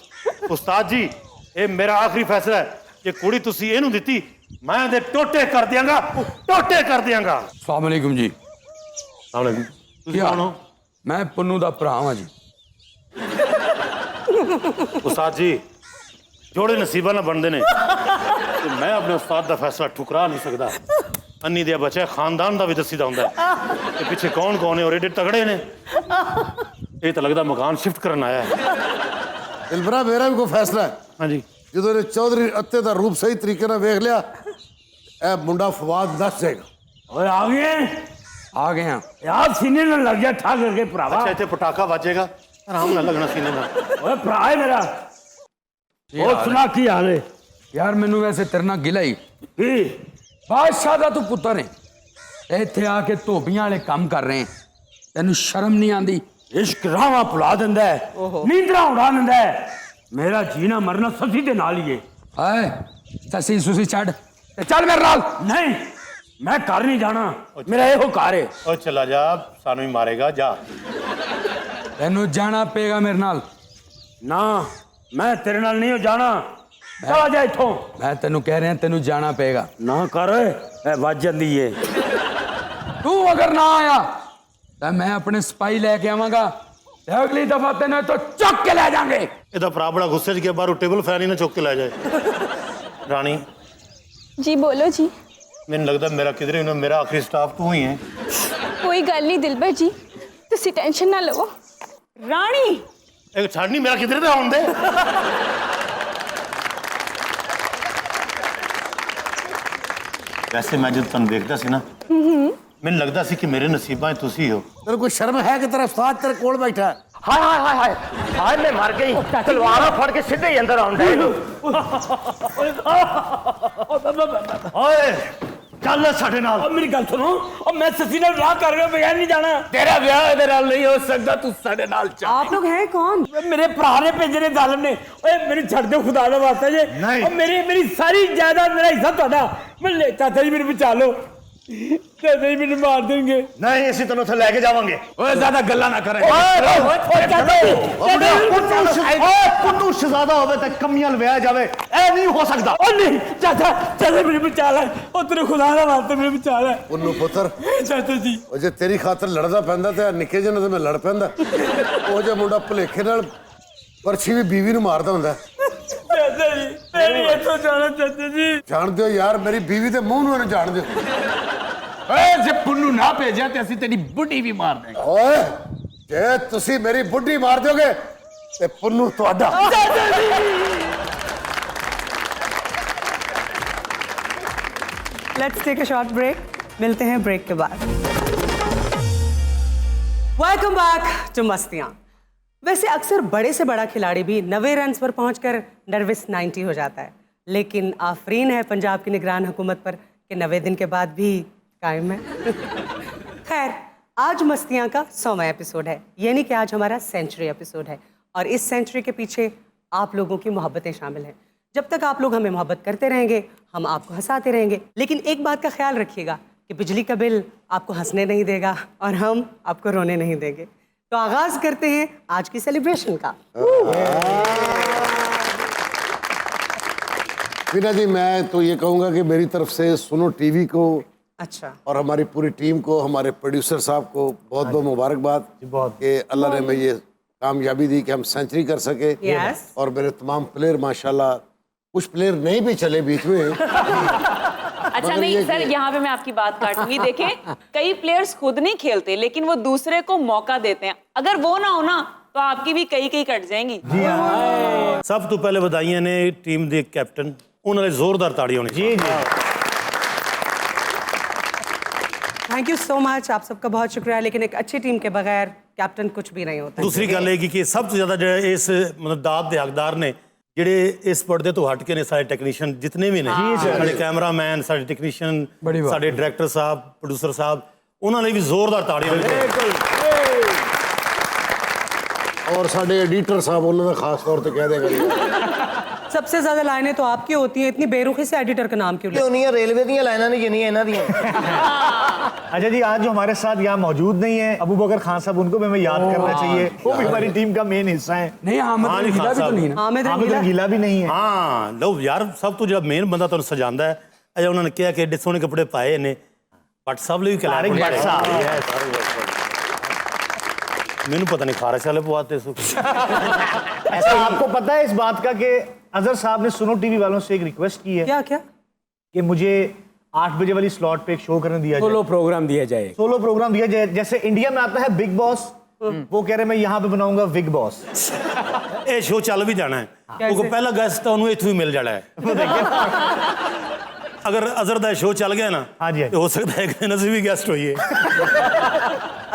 ਉਸਤਾਦ ਜੀ ਇਹ ਮੇਰਾ ਆਖਰੀ ਫੈਸਲਾ ਹੈ, ਜੇ ਕੁੜੀ ਤੁਸੀਂ ਇਹਨੂੰ ਦਿੱਤੀ ਮੈਂ ਇਹਦੇ ਟੋਟੇ ਕਰ ਦਿਆਂਗਾ, ਟੋਟੇ ਕਰ ਦਿਆਂਗਾ। अस्सलाम वालेकुम जी। ਸਾਹਮਣੇ ਤੁਸੀਂ क्या? ਕੌਣ ਹੋ? मैं पुन्नू दा भरा हाँ जी। ਉਸਤਾਦ ਜੀ ਜੋੜੇ ਨਸੀਬਾਂ ਨਾਲ ਬਣਦੇ ਨੇ ਤੇ ਮੈਂ ਆਪਣੇ ਉਸਤਾਦ ਦਾ ਫੈਸਲਾ ਠੁਕਰਾ ਨਹੀਂ ਸਕਦਾ। ਅੰਨੀ ਦੇ ਬੱਚੇ ਖਾਨਦਾਨ ਦਾ ਵੀ ਦੱਸੀਦਾ ਹੁੰਦਾ ਹੈ ਤੇ ਪਿੱਛੇ ਕੌਣ ਕੌਣ ਹੈ ਔਰ ਏਡੇ ਤਗੜੇ ਨੇ। ਇਹ ਤਾਂ ਲੱਗਦਾ ਮਕਾਨ ਸ਼ਿਫਟ ਕਰਨ ਆਇਆ ਹੈ। दिलबरा मेरा भी कोई फैसला है। ਹਾਂਜੀ ਜਦੋਂ ਇਹਨੇ ਚੌਧਰੀ ਅੱਤੇ ਦਾ ਰੂਪ ਸਹੀ ਤਰੀਕੇ ਨਾਲ ਵੇਖ ਲਿਆ, ਇਹ ਮੁੰਡਾ ਫਵਾਦ ਦੱਸ ਜਾਏਗਾ। ओए आ गए आ गए हैं। यार सीने न लग जा ठा करके भरावा। ਅੱਛਾ ਇੱਥੇ ਪਟਾਕਾ ਵੱਜੇਗਾ, ਆਰਾਮ ਨਾਲ ਲੱਗਣਾ ਸੀਨੇ ਨਾਲ। ओए भरा है मेरा। ये ओ हाल सुना की हाल है? यार मैनू वैसे तेरे नाल गिला ही, की बादशाह दा तू पुत्तर है, इत्थे आके धोबियां वाले काम कर रहे हैं, तेनू शर्म नहीं आंदी? इश्क रावा भुला दिंदा है, नींदरा उड़ा दिंदा है। मेरा जीना मरना ससी दे नाल ही है। हाय ससी सुसी छड़ ते चल मेरे नाल। नहीं मैं घर नहीं जाना, मेरा यो घर है। ਓ ਚਲਾ ਜਾ, ਸਾਨੂੰ ਹੀ ਮਾਰੇਗਾ ਜਾ। तेनू जाना पेगा मेरे नाल। ना मैं तेरे नाल नहीं हो जाना, चला जा इथों। मैं तेनू कह रहा तेनू जाना पेगा। ना कर ए वज जंदी है। तू अगर ना आया तो मैं अपने सिपाही लेके आवांगा ते अगली दफा तेनू तो चुक के ले जाएंगे। ਇਹਦਾ ਭਰਾ ਬੜਾ ਗੁੱਸੇ 'ਚ ਗਿਆ, ਬਾਹਰੋਂ ਟੇਬਲ ਫੈਨ ਹੀ ਨਾ ਚੁੱਕ ਕੇ ਲੈ ਜਾਏ। ਰਾਣੀ ਜੀ ਬੋਲੋ ਜੀ। ਮੈਨੂੰ ਲੱਗਦਾ ਮੇਰਾ ਕਿਧਰੇ ਨਾ ਮੇਰਾ ਆਖਰੀ ਸਟਾਪ ਤੂੰ ਹੀ ਹੈ। ਕੋਈ ਗੱਲ ਨਹੀਂ ਦਿਲਬਰ ਜੀ, ਤੁਸੀਂ ਟੈਨਸ਼ਨ ਨਾ ਲਵੋ। ਰਾਣੀ ਇਹ ਛੱਡ ਨਹੀਂ, ਮੇਰਾ ਕਿਧਰੇ ਤਾਂ ਆਉਣ ਦੇ। ਵੈਸੇ ਮੈਂ ਜਦ ਤੁਹਾਨੂੰ ਦੇਖਦਾ ਸੀ ਨਾ, ਮੈਨੂੰ ਲੱਗਦਾ ਸੀ ਕਿ ਮੇਰੇ ਨਸੀਬਾਂ 'ਚ ਤੁਸੀਂ ਹੋ। ਤੈਨੂੰ ਕੋਈ ਸ਼ਰਮ ਹੈ ਕਿ ਤੇਰਾ ਉਸਤਾਦ ਤੇਰੇ ਕੋਲ ਬੈਠਾ ਹੈ? ਹਾਏ ਹਾਏ ਹਾਏ ਹਾਏ ਹਾਏ ਮੈਂ ਮਰ ਗਈ। ਤਲਵਾਰਾਂ ਫੜ ਕੇ ਸਿੱਧੇ ਹੀ ਅੰਦਰ ਆਉਂਦਾ ਇਹਨੂੰ। ओए चल साडे नाल। ओ मेरी गल सुनो, ओ मैं ससी नाल विआह कर रहा बगैर नहीं जाना। ਤੇਰਾ ਵਿਆਹ ਇਹਦੇ ਨਾਲ ਨਹੀਂ ਹੋ ਸਕਦਾ, ਤੂੰ ਸਾਡੇ ਨਾਲ ਚੱਲ। आप लोग हैं कौन? मेरे भरा ने भेजे ने जालम ने। ओए मेरी छड़ दो खुदा दा वास्ता जे। नहीं। ओ मेरी मेरी सारी जायदाद मेरा हिस्सा ਤੁਹਾਡਾ। मिले चाचा जी मेरे बचा लो, चाचा जी मेरे मार देंगे। नहीं ਅਸੀਂ ਤੈਨੂੰ ਉੱਥੇ ਲੈ ਕੇ ਜਾਵਾਂਗੇ। ਓਏ ਜ਼ਿਆਦਾ ਗੱਲਾਂ ਨਾ ਕਰੇ। ਪੁੱਤੂ ਸ਼ਹਜ਼ਾਦਾ ਹੋਵੇ ਤੇ ਕਮੀਆਂ ਲਵਾਇਆ ਜਾਵੇ, ਇਹ ਨਹੀਂ ਹੋ ਸਕਦਾ। ओ नहीं चाचा, चाचा मेरे बचा ले, ओ तेरे खुदा दा वास्ते मेरे बचा ले ਉਹਨੂੰ ਪੁੱਤਰ चाचा जी। ਉਹ ਜੇ ਤੇਰੀ ਖਾਤਰ ਲੜਦਾ ਪੈਂਦਾ ਤੇ ਨਿੱਕੇ ਜਿਹੇ ਨਾਲ ਤੇ ਮੈਂ ਲੜ ਪੈਂਦਾ। ਉਹ ਜੇ ਮੁੰਡਾ ਭੁਲੇਖੇ ਨਾਲ ਪਰਛੀ ਵੀ ਬੀਵੀ ਨੂੰ ਮਾਰਦਾ ਹੁੰਦਾ। चाचा जी तेरी इत्थों जाना चाचा जी। ਜਾਣ ਦਿਓ ਯਾਰ, ਮੇਰੀ ਬੀਵੀ ਦੇ ਮੂੰਹ ਨੂੰ ਇਹਨੂੰ ਜਾਣ ਦਿਓ। ਓਏ ਜੇ ਪੁੰਨੂ ਨਾ ਭੇਜਿਆ ਤੇ ਅਸੀਂ ਤੇਰੀ ਬੁੱਢੀ ਵੀ ਮਾਰ ਦੇਂਗੇ। ਓਏ ਜੇ ਤੁਸੀਂ ਮੇਰੀ ਬੁੱਢੀ ਮਾਰ ਦਿਓਗੇ ਤੇ ਪੁੰਨੂ ਤੁਹਾਡਾ। Let's take a short break, मिलते हैं ब्रेक के बाद। Welcome back to Mastiyaan. वैसे अक्सर बड़े से बड़ा खिलाड़ी भी 90 रन पर पहुंचकर नर्वस 90 हो जाता है, लेकिन आफरीन है पंजाब की निगरान हुकूमत पर कि 90 दिन के बाद भी कायम है। खैर, आज मस्तियां का 100वां एपिसोड है, यानी कि आज हमारा सेंचुरी एपिसोड है, और इस सेंचुरी के पीछे आप लोगों की मोहब्बतें शामिल हैं। जब तक आप लोग हमें मोहब्बत करते रहेंगे, हम आपको हंसाते रहेंगे, लेकिन एक बात का ख्याल रखिएगा कि बिजली का बिल आपको हंसने नहीं देगा और हम आपको रोने नहीं देंगे। तो आगाज करते हैं आज की सेलिब्रेशन का। वीना जी, मैं तो ये कहूँगा कि मेरी तरफ से सुनो टीवी को अच्छा, और हमारी पूरी टीम को, हमारे प्रोड्यूसर साहब को बहुत बहुत मुबारकबाद कि अल्लाह ने हमें ये कामयाबी दी कि हम सेंचुरी कर सके। यस। और मेरे तमाम प्लेयर माशाल्लाह, कुछ प्लेयर नहीं भी चले बीच में। अच्छा मगर नहीं ये सर, यहाँ पे मैं आपकी बात काटूंगी। देखें, कई प्लेयर्स खुद नहीं खेलते, लेकिन वो दूसरे को मौका देते हैं। अगर वो ना हो ना, तो आपकी भी कई कट जाएंगी। ਸਭ ਤੋਂ ਪਹਿਲੇ ਵਧਾਈਆਂ ਨੇ ਟੀਮ ਦੇ ਕੈਪਟਨ, ਉਹਨਾਂ ਲਈ ਜ਼ੋਰਦਾਰ ਤਾੜੀਆਂ ਹੋਣੀ ਚਾਹੀਦੀਆਂ। थैंक यू सो मच, आप सबका बहुत शुक्रिया। लेकिन एक अच्छी टीम के बगैर कैप्टन कुछ भी नहीं होता। ਦੂਸਰੀ ਗੱਲ ਇਹ ਕਿ ਸਭ ਤੋਂ ਜ਼ਿਆਦਾ ਜਿਹੜੇ ਇਸ ਮਤਲਬ ਦਾਦ ਦੇ ਹੱਕਦਾਰ ਨੇ, ਜਿਹੜੇ ਇਸ ਪਰਦੇ ਤੋਂ ਹਟ ਕੇ ਨੇ, ਸਾਰੇ ਟੈਕਨੀਸ਼ੀਅਨ ਜਿਤਨੇ ਵੀ ਨੇ, ਸਾਡੇ ਕੈਮਰਾਮੈਨ, ਸਾਡੇ ਟੈਕਨੀਸ਼ੀਅਨ, ਸਾਡੇ ਡਾਇਰੈਕਟਰ ਸਾਹਿਬ, ਪ੍ਰੋਡਿਊਸਰ ਸਾਹਿਬ, ਉਹਨਾਂ ਲਈ ਵੀ ਜ਼ੋਰਦਾਰ ਤਾੜੀਆਂ ਹੋਣੀ ਚਾਹੀਦੀਆਂ। और साढ़े एडिटर साहब उन्होंने खास तौर पर कह देगा। सबसे ज्यादा लाइनें तो आपकी होती हैं, इतनी बेरुखी से एडिटर का नाम क्यों लिया? नहीं रेलवे दी लाइना नहीं जिन्नी इन्हां दी। अच्छा जी, आज जो हमारे साथ यहाँ मौजूद नहीं है अबू बकर खान साहब, उनको भी हमें याद करना चाहिए। वो भी हमारी टीम का मेन हिस्सा है। नहीं, हामिद हाँ, रंगीला भी तो नहीं ना। हामिद हामिद रंगीला। रंगीला भी नहीं है। ਹਾਂ ਲਓ ਯਾਰ, ਸਭ ਤੋਂ ਜਿਹੜਾ ਮੇਨ ਬੰਦਾ ਤੁਹਾਨੂੰ ਸਜਾਉਂਦਾ ਹੈ, ਅਜਾ ਉਹਨਾਂ ਨੇ ਕਿਹਾ ਕਿ ਐਡੇ ਸੋਹਣੇ ਕੱਪੜੇ ਪਾਏ ਨੇ, ਭੱਟ ਸਾਹਿਬ ਲਈ ਵੀ तारिक ਕਲਾਕਾਰ भट्ट साहब। ਮੈਨੂੰ ਪਤਾ ਨਹੀਂ ਖਾਰਸ਼ ਵਾਲੇ ਪਵਾਤੇ ਸੋ। ऐसा आपको पता है इस बात का कि अजहर साहब ने सुनो टीवी वालों से एक रिक्वेस्ट की है क्या क्या? कि मुझे 8 बजे वाली स्लॉट पे एक शो करने दिया जाए, सोलो प्रोग्राम दिया जाए। सोलो प्रोग्राम दिया जाए। जैसे इंडिया में आता है बिग बॉस, वो कह रहे मैं यहाँ पे बनाऊंगा विग बॉस। ਇਹ ਸ਼ੋਅ ਚੱਲ ਵੀ ਜਾਣਾ ਹੈ, ਕਿਉਂਕਿ ਪਹਿਲਾ ਗੈਸਟ ਤਾਂ ਉਹਨੂੰ ਇੱਥੋਂ ਹੀ ਮਿਲ ਜਾਣਾ ਹੈ। ਅਗਰ ਅਜ਼ਰ ਦਾ ਸ਼ੋਅ ਚੱਲ ਗਿਆ ਨਾ, हाँ जी, हाँ जी। ਤੇ ਹੋ ਸਕਦਾ ਹੈ ਕਿ ਅਸੀਂ ਵੀ ਗੈਸਟ ਹੋਈਏ।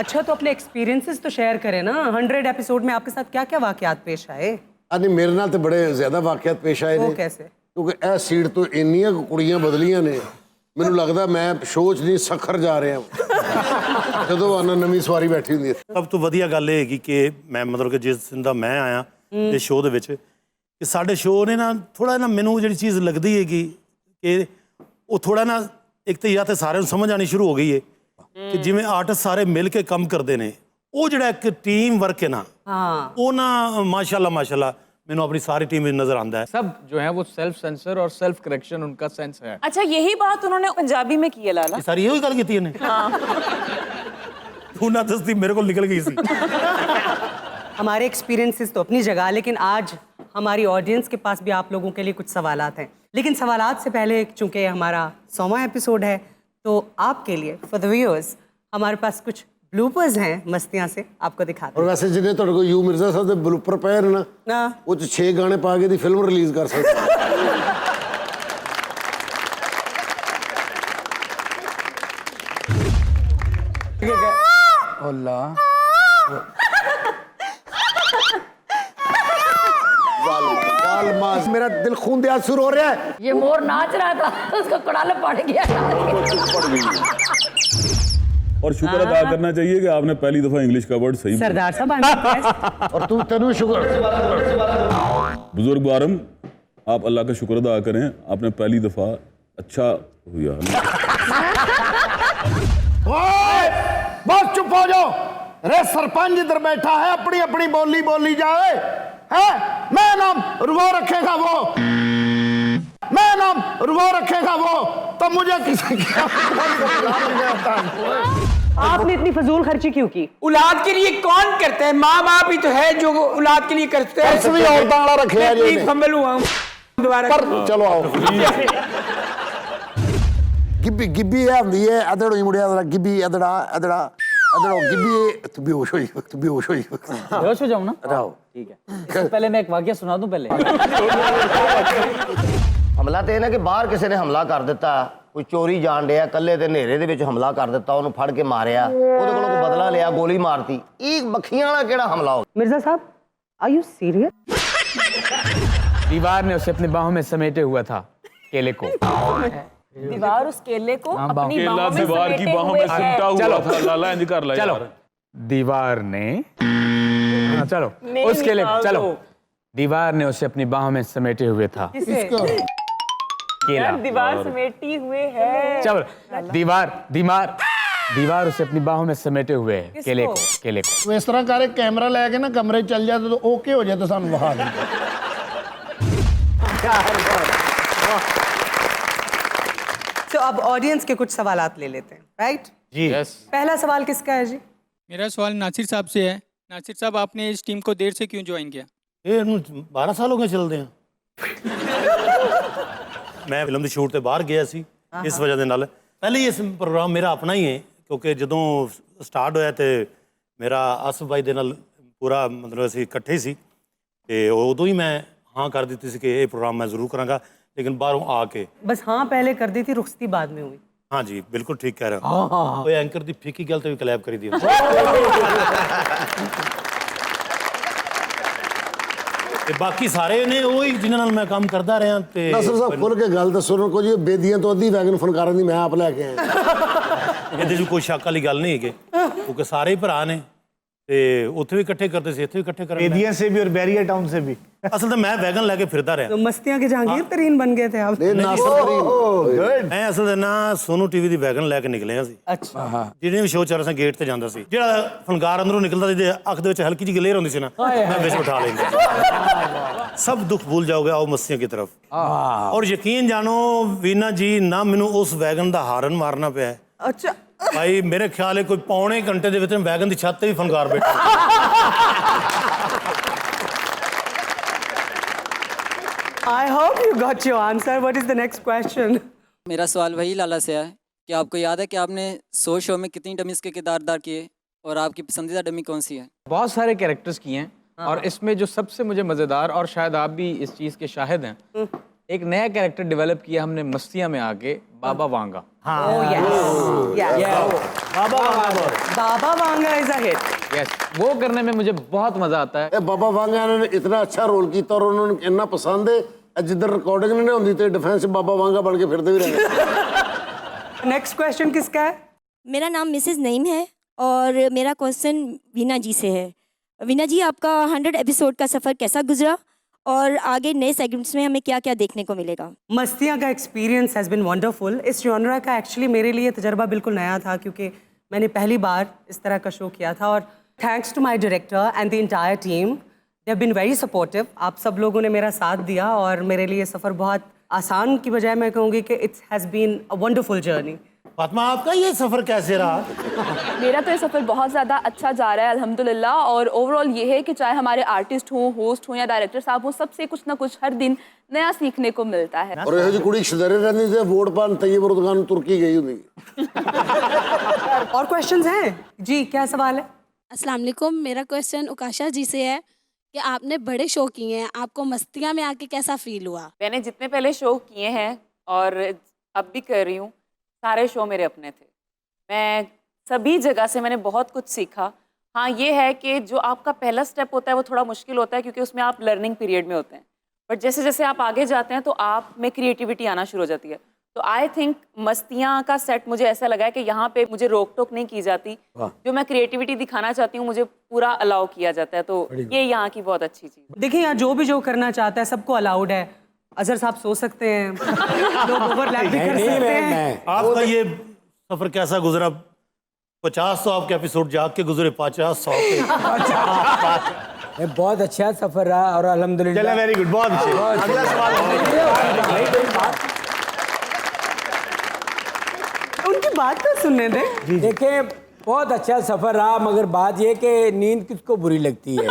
अच्छा, तो अपने एक्सपीरियंसेस तो शेयर करें ना। 100 एपिसोड में आपके साथ क्या क्या वाकयात पेश आए? नहीं, मेरे नाल तो बड़े ज्यादा वाकयात पेश आए वो ने, कैसे? क्योंकि ਇਹ ਸੀਟ ਤੋਂ ਇੰਨੀਆਂ ਕੁੜੀਆਂ ਬਦਲੀਆਂ ਨੇ, ਮੈਨੂੰ ਲੱਗਦਾ ਮੈਂ ਸ਼ੋਅ 'ਚ ਨਹੀਂ ਸਖਰ ਜਾ ਰਿਹਾ ਜਦੋਂ ਆਨਾ ਨਵੀਂ ਸਵਾਰੀ ਬੈਠੀ ਹੁੰਦੀ ਹੈ। ਸਭ ਤੋਂ ਵਧੀਆ ਗੱਲ ਇਹ ਹੈਗੀ ਕਿ ਮੈਂ ਮਤਲਬ ਕਿ ਜਿਸ ਦਿਨ ਦਾ ਮੈਂ ਆਇਆ ਇਸ ਸ਼ੋਅ ਦੇ ਵਿੱਚ, ਕਿ ਸਾਡੇ ਸ਼ੋਅ ਨੇ ਨਾ ਥੋੜਾ ਨਾ, ਮੈਨੂੰ ਜਿਹੜੀ ਚੀਜ਼ ਲੱਗਦੀ ਹੈਗੀ ਕਿ ਉਹ ਥੋੜਾ ਨਾ, ਇੱਕ ਤਾਂ ਜਾਂ ਤੇ ਸਾਰਿਆਂ ਨੂੰ ਸਮਝ ਆਣੀ ਸ਼ੁਰੂ ਹੋ ਗਈ ਹੈ ਕਿ ਜਿਵੇਂ ਆਰਟਿਸਟ ਸਾਰੇ ਮਿਲ ਕੇ ਕੰਮ ਕਰਦੇ ਨੇ, ਉਹ ਜਿਹੜਾ ਇੱਕ ਟੀਮ ਵਰਕ ਹੈ ਨਾ, हाँ, ਉਹ ਨਾ ਮਾਸ਼ਾਅੱਲਾ ਮਾਸ਼ਾਅੱਲਾ ਮੈਨੂੰ ਆਪਣੀ ਸਾਰੀ ਟੀਮ ਵਿੱਚ ਨਜ਼ਰ ਆਉਂਦਾ ਹੈ। सब जो है वो सेल्फ सेंसर और सेल्फ करेक्शन उनका सेंस है। अच्छा, यही बात उन्होंने पंजाबी में की है लाला। ਇਹ ਸਾਰੀ ਇਹੋ ਹੀ ਗੱਲ ਕੀਤੀ ਇਹਨੇ। ਤੂੰ ਨਾ ਦੱਸਦੀ, ਮੇਰੇ ਕੋਲ ਨਿਕਲ ਗਈ ਸੀ। हमारे एक्सपीरियंसेस तो अपनी जगह, लेकिन आज हमारी ऑडियंस के पास भी आप लोगों के लिए कुछ सवालात हैं। लेकिन सवालात से पहले, चूंकि हमारा 100वां एपिसोड है, तो आपके लिए, फॉर द व्यूअर्स, हमारे पास कुछ ब्लूपर्स हैं मस्तियां से, आपको दिखाते और हैं। वैसे जिन्हें ਤੁਹਾਡੇ ਕੋਲ ਯੂ ਮਿਰਜ਼ਾ ਸਾਹਿਬ ਦੇ ਬਲੂਪਰ ਪਏ ਨੇ ਨਾ, ना, ਉਹ 'ਚ 6 ਗਾਣੇ ਪਾ ਕੇ ਦੀ ਫਿਲਮ ਰਿਲੀਜ਼ ਕਰ ਸਕਦੇ। अल्लाह, मेरा दिल खून दे आंसू रो रहा है। ये मोर नाच रहा था, उसको कुड़ाल पड़ गया। और शुक्र अदा करना चाहिए कि आपने पहली दफा इंग्लिश का वर्ड सही बोला। सरदार साहब, I'm impressed। और तू तेनू शुक्र। बुजुर्ग बारम, आप अल्लाह का शुक्र अदा करें, आपने पहली दफा अच्छा हुआ। ओए, बस चुप हो जाओ। रे सरपंच इधर बैठा है, अपनी अपनी बोली बोली जाए है। मैं नाम रुबो रखेगा वो, मैं नाम रुबो रखेगा वो, तो मुझे किसी आपने इतनी फजूल खर्ची क्यों की? औलाद के लिए कौन करता है? माँ बाप ही तो है जो औलाद के लिए करते हैं। भी औरत वाला रखे है जी ने। फंबल हुआ हूँ दोबारा। पर चलो आओ। गिब्बी गिब्बी है ਹੁੰਦੀ है अदड़ो ही मुड़िया दा गिब्बी अदड़ा अदड़ा अदड़ो गिब्बी तू बेहोश होई बेहोश हो जाऊं ना? रहो ठीक है। इससे पहले मैं एक वाकया सुना दूं पहले। ਹਮਲਾ ਤੇ ਇਹ ਨਾ ਕਿ ਬਾਹਰ ਕਿਸੇ ਨੇ ਹਮਲਾ ਕਰ ਦਿੱਤਾ, ਕੋਈ ਚੋਰੀ ਜਾਣ ਡਿਆ ਕੱਲੇ ਤੇ ਹਨੇਰੇ ਦੇ ਵਿੱਚ ਹਮਲਾ ਕਰ ਦਿੱਤਾ, ਉਹਨੂੰ ਫੜ ਕੇ ਮਾਰਿਆ, ਉਹਦੇ ਕੋਲੋਂ ਕੋਈ ਬਦਲਾ ਲਿਆ, ਗੋਲੀ ਮਾਰਤੀ। ਇਹ ਮੱਖੀਆਂ ਵਾਲਾ ਕਿਹੜਾ ਹਮਲਾ ਹੋ? मिर्जा साहब, आर यू सीरियस? दीवार ने उसे अपनी बाहों में समेटे हुआ था, केले को। दीवार उस केले को हाँ, अपनी केला बाहों में दीवार की समेटे बाहों हुए में है। सिमटा हुआ चलो। था। लाला इंज कर ला चलो यार। दीवार ने हाँ, चलो नहीं उस केले निकाल चलो दो। दीवार ने उसे अपनी बाहों में समेटे हुए था, केला। यार दीवार समेटी हुए है। चलो दीवार उसे अपनी बाहों में समेटे हुए है, केले को। तू इस तरह कर, कैमरा लेके ना कमरे चल जाए तो ओके हो जाए तो सानू वहा दे। तो अब ऑडियंस के कुछ सवालात ले लेते हैं, राइट? जी यस। पहला सवाल किसका है जी? मेरा सवाल नासिर साहब से है। नासिर साहब, आपने इस टीम को देर से क्यों ज्वाइन किया? ਇਹ ਨੂੰ 12 ਸਾਲ ਹੋ ਗਏ ਚੱਲਦੇ ਆ। ਮੈਂ ਫਿਲਮ ਦੀ ਸ਼ੂਟ ਤੇ ਬਾਹਰ ਗਿਆ ਸੀ ਇਸ ਵਜ੍ਹਾ ਦੇ ਨਾਲ। ਪਹਿਲੇ ਹੀ ਇਸ ਪ੍ਰੋਗਰਾਮ ਮੇਰਾ ਆਪਣਾ ਹੀ ਹੈ, ਕਿਉਂਕਿ ਜਦੋਂ ਸਟਾਰਟ ਹੋਇਆ ਤੇ ਮੇਰਾ ਆਸਫ ਭਾਈ ਦੇ ਨਾਲ ਪੂਰਾ ਮਤਲਬ ਅਸੀਂ ਇਕੱਠੇ ਹੀ ਸੀ ਤੇ ਉਦੋਂ ਹੀ ਮੈਂ ਹਾਂ ਕਰ ਦਿੱਤੀ ਸੀ ਕਿ ਇਹ ਪ੍ਰੋਗਰਾਮ ਮੈਂ ਜ਼ਰੂਰ ਕਰਾਂਗਾ, ਲੇਕਿਨ ਬਾਹਰੋਂ ਆ ਕੇ। बस हाँ पहले कर दी थी, रुखसती बाद में हुई। हाँ जी बिल्कुल ठीक कह रहे हो। कोई एंकर दी फीकी गल ते भी क्लैप करी दी। ਤੇ ਬਾਕੀ ਸਾਰੇ ਨੇ ਉਹ ਹੀ ਜਿਨ੍ਹਾਂ ਨਾਲ ਮੈਂ ਕੰਮ ਕਰਦਾ ਰਿਹਾ ਤੇ ਨਸਰ ਸਾਹਿਬ ਖੁੱਲ ਕੇ ਗੱਲ ਦੱਸੋ ਨਾ, ਕੁਝ ਬੇਦੀਆਂ ਤੋਂ ਅੱਧੀ ਵੈਗਨ ਫਨਕਾਰਾਂ ਦੀ ਮੈਂ ਆਪ ਲੈ ਕੇ ਆਇਆ। ਇਹਦੇ 'ਚ ਕੋਈ ਸ਼ੱਕ ਵਾਲੀ ਗੱਲ ਨਹੀਂ ਹੈਗੀ, ਕਿਉਂਕਿ ਸਾਰੇ ਹੀ ਭਰਾ ਨੇ ਤੇ ਉੱਥੇ ਵੀ ਇਕੱਠੇ ਕਰਦੇ ਸੀ, ਇੱਥੇ ਵੀ ਇਕੱਠੇ ਕਰਦੇ। बेदिया से भी और बैरिया टाउन से भी। ਅਸਲ ਤਾਂ ਮੈਂ ਵੈਗਨ ਲੈ ਕੇ ਫਿਰਦਾ ਰਿਹਾ। तो मस्तियां के जहांगीर तरीन बन गए थे आप। ਮੈਂ ਅਸਲ ਦੇ ਨਾ ਸੋਨੂ ਟੀਵੀ ਦੀ ਵੈਗਨ ਲੈ ਕੇ ਨਿਕਲਿਆ ਸੀ। अच्छा। ਜਿਹੜੇ ਵੀ ਸ਼ੋਅ ਚੱਲ ਰਹੇ ਸੀ ਗੇਟ ਤੇ ਜਾਂਦਾ ਸੀ, ਜਿਹੜਾ ਫਨਕਾਰ ਅੰਦਰੋਂ ਨਿਕਲਦਾ ਸੀ ਤੇ ਅੱਖ ਦੇ ਵਿੱਚ ਹਲਕੀ ਜਿਹੀ ਗਲੇਰ ਹੁੰਦੀ ਸੀ ਨਾ, ਮੈਂ ਵਿੱਚ ਬਿਠਾ ਲੈਂਦਾ। सब दुख भूल जाओगे, आओ मस्तियों की तरफ। और यकीन जानो वीना जी, ना मैनू उस वैगन का हारन मारना पिया। अच्छा भाई मेरे ख्याल है कोई पौने घंटे ਦੇ ਵਿੱਚ वैगन की छत ਤੇ भी फनकार बैठा। I hope you got your answer. What is the next question? मेरा सवाल वही लाला से है कि आपको याद है कि आपने 100 शो में कितनी डमीज के किरदार अदा किए और आपकी पसंदीदा डमी कौन सी है? बहुत सारे कैरेक्टर्स किए हैं और इसमें जो सबसे मुझे मज़ेदार, और शायद आप भी इस चीज़ के शाहिद हैं, एक नया कैरेक्टर डेवलप किया हमने मस्तियाँ में आके, Baba Vanga. Oh yes. Baba Vanga is a hit. Yes, वो करने में मुझे बहुत मज़ा आता है। बाबा वांगा ने इतना अच्छा रोल किया और उन्होंने इतना पसंद है, जिधर रिकॉर्डिंग नहीं होती तो डिफेंस बाबा वांगा बन के फिरते भी रहे। नेक्स्ट क्वेश्चन किसका है? मेरा नाम मिसेस नईम है और मेरा क्वेश्चन वीना जी से है। वीना जी, आपका 100 एपिसोड का सफ़र कैसा गुजरा और आगे नए सेगमेंट्स में हमें क्या क्या देखने को मिलेगा? मस्तियाँ का एक्सपीरियंस हैज़ बिन वंडरफुल। इस जॉनरा का एक्चुअली मेरे लिए तजर्बा बिल्कुल नया था, क्योंकि मैंने पहली बार इस तरह का शो किया था। और thanks to my director and the entire team, they have been very supportive. आप सब लोगों ने मेरा साथ दिया और मेरे लिए सफ़र बहुत आसान की बजाय मैं कहूँगी कि it's has been a wonderful journey. Fatima, आपका ये सफ़र कैसे रहा? मेरा तो ये सफ़र बहुत ज़्यादा अच्छा जा रहा है अल्हम्दुलिल्लाह। और ओवरऑल ये है कि चाहे हमारे आर्टिस्ट हों, होस्ट हों या डायरेक्टर साहब हों, सबसे कुछ ना कुछ हर दिन नया सीखने को मिलता है। और ये जो कुड़ी शदरे रहने से वोट पान तैयब रुदगान तुर्की गई हुई। और क्वेश्चंस हैं जी? क्या सवाल है? अस्सलाम वालेकुम, मेरा क्वेश्चन उकाशा जी से है कि आपने बड़े शो किए हैं, आपको मस्तियाँ में आके कैसा फील हुआ? मैंने जितने पहले शो किए हैं और अब भी कर रही हूँ, सारे शो मेरे अपने थे। मैं सभी जगह से मैंने बहुत कुछ सीखा। हाँ, ये है कि जो आपका पहला स्टेप होता है वो थोड़ा मुश्किल होता है, क्योंकि उसमें आप लर्निंग पीरियड में होते हैं। बट जैसे जैसे आप आगे जाते हैं तो आप में क्रिएटिविटी आना शुरू हो जाती है। तो आई थिंक मस्तियाँ का सेट मुझे ऐसा लगा है कि यहाँ पे मुझे रोक टोक नहीं की जाती। जो मैं क्रिएटिविटी दिखाना चाहती हूँ मुझे पूरा अलाउ किया जाता है। तो ये यहाँ की बहुत अच्छी चीज़। देखिए, यहाँ जो करना चाहता है सबको अलाउड है। अजहर साहब सो सकते हैं, लोग ओवरलैप भी कर सकते हैं। आपका ये सफर कैसा गुजरा? 50 तो आपके एपिसोड जाग के गुजरे, 50 100 बहुत अच्छा सफर रहा और अल्हम्दुलिल्लाह। चलो वेरी गुड, बहुत अच्छे। अगला सवाल उनकी बात तो सुनने दें। देखिए बहुत अच्छा सफर रहा, मगर बात ये कि नींद किसको बुरी लगती है।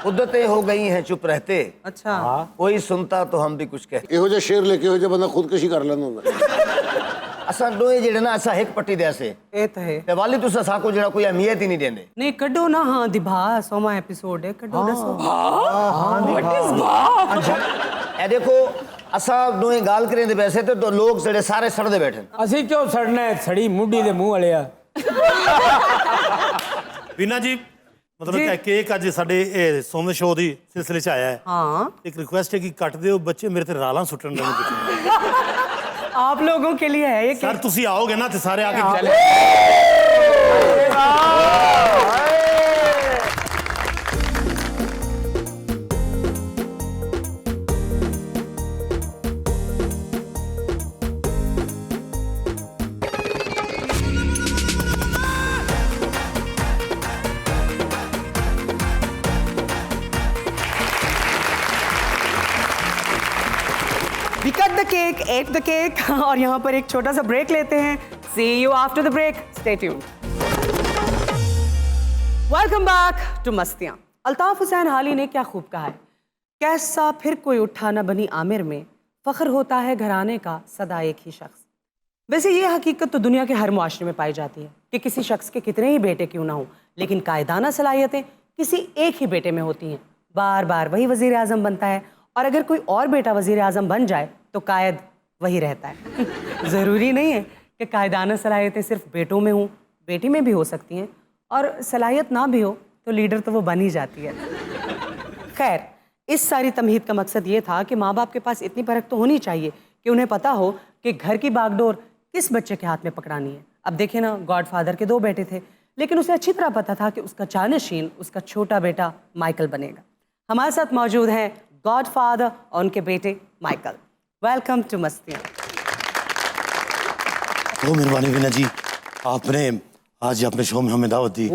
उद्दतें हो गई हैं चुप रहते। अच्छा कोई सुनता तो हम भी कुछ कहते। ਇਹੋ ਜਿਹਾ ਸ਼ੇਰ ਲੈ ਕੇ ਇਹੋ ਜਿਹਾ ਬੰਦਾ ਖੁਦਕੁਸ਼ੀ ਕਰ ਲੈਂਦਾ ਹੁੰਦਾ। असा दोए जेड़े ना असा एक पट्टी दे ऐसे ਇਹ ਤਾਂ ਹੈ। ते वाली तुसा साको जेड़ा कोई अहमियत ही नहीं देंदे। नहीं कड्डो ना, हाँ दिभा 100वां एपिसोड है, कड्डो दसो। ए देखो असा दोए गाल करें दे वैसे तो लोग जेड़े सारे सड़दे बैठे। ਅਸੀਂ क्यों सड़ना है, सड़ी मुड्डी दे मुंह वाले आ। ਵੀਨਾ ਜੀ ਮਤਲਬ ਕਿ ਕੇਕ ਅੱਜ ਸਾਡੇ ਇਹ ਸੋਮੇ ਸ਼ੋਅ ਦੀ ਸਿਲਸਿਲੇ 'ਚ ਆਇਆ ਹੈ। हाँ ਇੱਕ ਰਿਕੁਐਸਟ ਹੈ ਕਿ ਕੱਟ ਦਿਓ, ਬੱਚੇ ਮੇਰੇ ਤੇ ਰਾਲਾਂ ਸੁੱਟਣ ਦੇ ਪਿੱਛੇ। आप लोगों के लिए है ये ਸਰ केक। ਤੁਸੀਂ ਆਓਗੇ ਨਾ ਤੇ ਸਾਰੇ ਆ ਕੇ ਚਲੇ। We cut the cake, ate the cake और यहाँ पर एक छोटा सा ब्रेक लेते हैं। See you after the break. Stay tuned. Welcome back to मस्तियाँ। Altaf Hussain हाली ने क्या खूब कहा है, कैसा फिर कोई उठा न बनी आमिर में, फख्र होता है घराने का सदा एक ही शख्स। वैसे ये हकीकत तो दुनिया के हर मुआशरे में पाई जाती है कि किसी शख्स के कितने ही बेटे क्यों ना हो, लेकिन कायदाना सलाहियतें किसी एक ही बेटे में होती हैं। बार बार वही वज़ीर आज़म बनता है और अगर कोई और बेटा वज़ीर आज़म बन जाए तो कायद वही रहता है। ज़रूरी नहीं है कि कायदाना सलाहियतें सिर्फ बेटों में हों, बेटी में भी हो सकती हैं, और सलाहियत ना भी हो तो लीडर तो वो बन ही जाती है। खैर, इस सारी तमहीद का मकसद ये था कि माँ बाप के पास इतनी परख तो होनी चाहिए कि उन्हें पता हो कि घर की बागडोर किस बच्चे के हाथ में पकड़ानी है। अब देखें ना, गॉडफादर के 2 बेटे थे, लेकिन उसे अच्छी तरह पता था कि उसका जानशीन उसका छोटा बेटा माइकल बनेगा। हमारे साथ मौजूद हैं गॉडफादर और उनके बेटे माइकल। Welcome to मस्तियाँ। बहुत मेहरबानी वीना जी, आपने आज अपने शो में हमें दावत दी।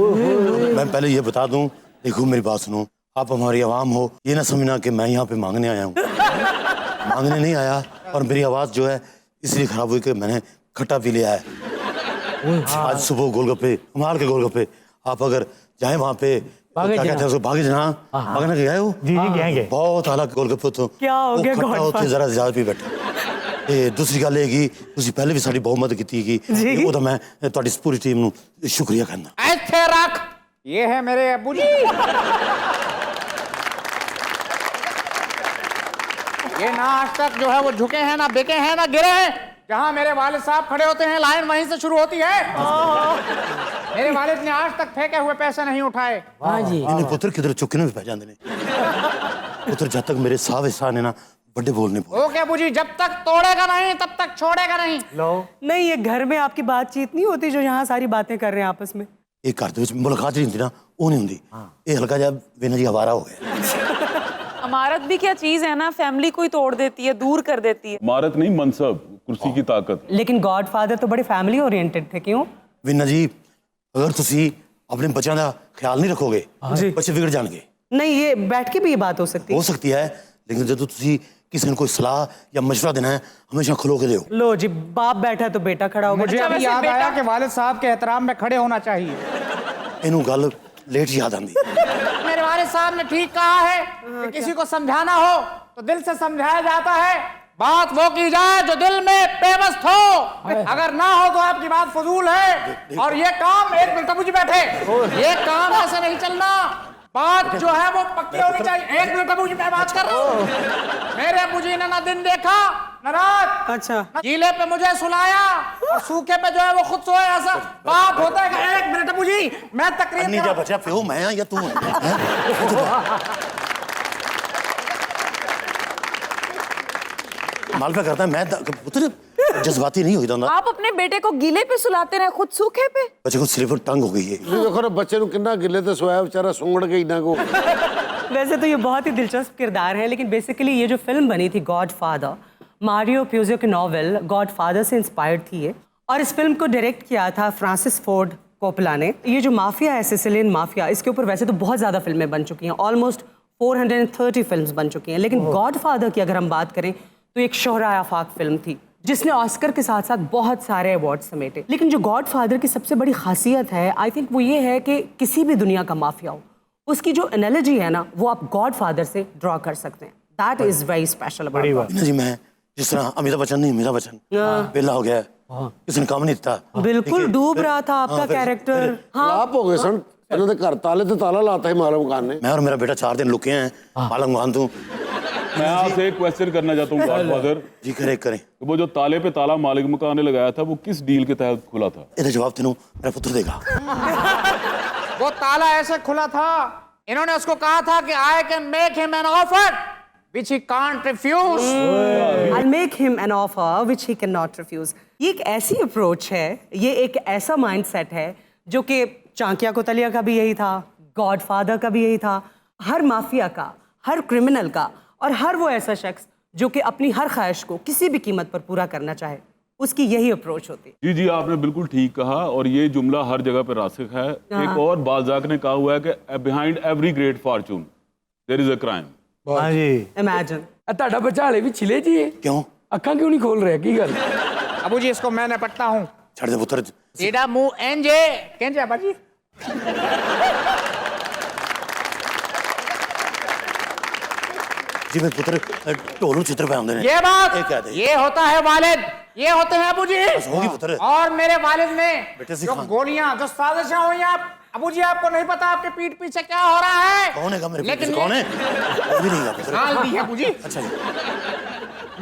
मैं पहले ये बता दूं, देखो मेरी बात सुनो, आप हमारी आवाम हो, ये ना समझना कि मैं यहाँ पे मांगने आया हूँ। मांगने नहीं आया, और मेरी आवाज़ जो है इसलिए ख़राब हुई कि मैंने खट्टा पी लिया है। आज सुबह गोलगप्पे, कमाल के गोलगप्पे, आप अगर जाएं वहाँ पे क्या कहते हैं उसको, भागे जना, भागना के गए हो? जी गए। बहुत आला गोलगप्पे तो क्या हो गया गॉडफादर? जरा ज़्यादा भी बैठे। ਤੇ ਦੂਸਰੀ ਗੱਲ ਇਹ ਕਿ ਤੁਸੀਂ ਪਹਿਲੇ ਵੀ ਸਾਡੀ ਬਹੁਤ ਮਦਦ ਕੀਤੀ ਹੈਗੀ, ਉਹਦਾ ਮੈਂ ਤੁਹਾਡੀ ਪੂਰੀ ਟੀਮ ਨੂੰ ਸ਼ੁਕਰੀਆ ਕਰਦਾ। ऐसे रख, ये है मेरे अब्बू जी। ये ना आज तक जो है वो झुके हैं, ना बिके हैं, ना गिरे हैं। जहाँ मेरे वालिद साहब खड़े होते हैं लाइन वहीं से शुरू होती है। मेरे वालिद ने आज तक फेंके हुए पैसे नहीं उठाए। हाँ जी। इन्हें पुत्र किधर चुके भी पै जाते ने। पुत्र जब तक मेरे सावे सा ने ना बड़े बोलने ओके अब्बू जी, जब तक तोड़ेगा नहीं तब तक छोड़ेगा नहीं। नहीं, ये घर में आपकी बातचीत नहीं होती जो यहाँ सारी बातें कर रहे हैं आपस में। ਇਹ ਘਰ ਦੇ ਵਿੱਚ ਮੁਲਾਕਾਤ ਜਿਹੜੀ ਹੁੰਦੀ ਨਾ ਉਹ ਨਹੀਂ ਹੁੰਦੀ। ਇਹ ਹਲਕਾ ਜਿਹਾ ਵੀਨਾ ਜੀ ਹਵਾਰਾ ਹੋ ਗਿਆ। अमारत भी क्या चीज है ना, फैमिली को ही तोड़ देती है, दूर कर देती है। इमारत नहीं, मनसब, कुर्सी की ताकत। लेकिन गॉडफादर तो बड़े फैमिली ओरिएंटेड थे, क्यों? ਵੀਨਾ ਜੀ अगर ਤੁਸੀਂ ਆਪਣੇ ਬੱਚਿਆਂ ਦਾ ਖਿਆਲ ਨਹੀਂ ਰੱਖੋਗੇ ਬੱਚੇ ਵਿਗੜ ਜਾਣਗੇ। नहीं, ये बैठ के भी ये बात हो सकती है। हो सकती है, लेकिन जब ਤੁਸੀਂ किसी ने कोई सलाह या मशवरा देना है हमेशा खुलो के दो। लो जी, बाप बैठा तो बेटा खड़ा हो। मुझे अभी याद आया कि वालिद साहब के एहतराम में खड़े होना चाहिए। इन्हों गल लेट याद आती। मेरे वालिद साहब ने ठीक कहा है कि किसी को समझाना हो तो दिल से समझाया जाता है। बात वो की जाए जो दिल में पेवस्त हो, अगर ना हो तो आपकी बात फजूल है। और ये काम, एक मिनट अबू जी बैठे, ये काम ऐसे नहीं चलना। बात जो है वो पक्की होनी चाहिए। एक मिनट अबू जी, मैं बात कर रहा हूँ। मेरे अबू जी ने ना दिन देखा न रात। अच्छा। गीले पे मुझे सुलाया और सूखे पे जो है वो खुद सोए। ऐसा बात होता है। एक मिनट अबू जी, मैं तकरीर नहीं जा बच्चा, प्यो मैं या तू मालपा करता है मैं पुत्र जज्बाती नहीं हुई था आप अपने बेटे को गीले पे सुलाते रहे, खुद सूखे पे। बच्चे को सिर्फ तंग हो गई है। देखो ना बच्चे को कितना गिले ते सोया बेचारा सुंगड़ गई ना को। वैसे तो ये बहुत ही दिलचस्प किरदार है, लेकिन बेसिकली ये जो फिल्म बनी थी गॉडफादर, मारियो प्यूजो की नॉवेल गॉडफादर से इंस्पायर्ड थी ये, और इस फिल्म को डायरेक्ट किया था फ्रांसिस फोर्ड कोपला ने। ये जो माफिया है, सिसिलियन माफिया, इसके ऊपर वैसे तो बहुत ज़्यादा फिल्में बन चुकी हैं, ऑलमोस्ट 430 फिल्म्स बन चुकी हैं, लेकिन गॉडफादर की अगर हम बात करें तो एक शोहरा आफाक फिल्म थी जिसने ऑस्कर के साथ साथ बहुत सारे अवार्ड समेटे। लेकिन जो गॉडफादर की सबसे बड़ी खासियत है, आई थिंक वो ये है कि किसी भी दुनिया का माफिया हो, उसकी जो एनालॉजी है ना, वो आप गॉडफादर से ड्रॉ कर सकते हैं। That is very special about ji. मैं जिस तरह अमिताभ बच्चन नहीं, अमिताभ बच्चन बेला हो गया, किसी ने काम नहीं दिता, बिल्कुल डूब रहा था आपका कैरेक्टर। आप हो गए सन इन्होंने घर ताले तो ताला लाता है मालूम मकान ने। मैं और मेरा बेटा 4 दिन लुके हैं मालूम मकान तू। मैं आपसे एक क्वेश्चन करना चाहता हूँ गॉडफादर जी। करें तो वो जो ताले पे ताला मालिक मकान ने लगाया था, वो किस डील के तहत खुला था? ਇਹਦਾ जवाब तेनों मेरा पुत्र देगा। वो ताला ऐसे खुला था, इन्होंने उसको कहा था कि I can make him an offer which he can't refuse. I'll make him an offer which he cannot refuse. ये एक ऐसी अप्रोच है, ये एक ऐसा माइंडसेट है जो कि चांकिया कोतलिया का भी यही था, गॉडफादर का भी यही था, हर माफिया का, हर क्रिमिनल का, और हर वो ऐसा शख्स जो कि अपनी हर ख्वाहिश को किसी भी कीमत पर पूरा करना चाहे, उसकी यही अप्रोच होती है। जी जी, आपने बिल्कुल ठीक कहा, और ये जुमला हर जगह पे रासिख है। एक और बालजाक ने कहा हुआ है कि behind every great fortune there is a crime. हाँ जी, इमेजिन। ਤੁਹਾਡਾ ਬੱਚਾ ਹਲੇ ਵੀ ਛਿਲੇ ਜੀ ਹੈ, क्यों ਅੱਖਾਂ ਕਿਉਂ नहीं खोल रहा, की गल? अबू जी इसको मैं निपटता हूँ। छड़ दे पुत्र। सीधा मुंह एंजे केंजे अब्बा जी। जी मैं पुत्र ढोलू चित्र पे आंदे ने। ये बात क्या है? ये होता है वालिद, ये होते हैं अबू जी। होगी पुत्र। और मेरे वालिद ने बेटे जो गोलियां, जो साजिशें हुई, आप अबू जी आपको नहीं पता आपके पीठ पीछे क्या हो रहा है। कौन है मेरे लेकिन कौन है? वो भी नहीं है पुत्र। साल दी है अबू जी। अच्छा जी।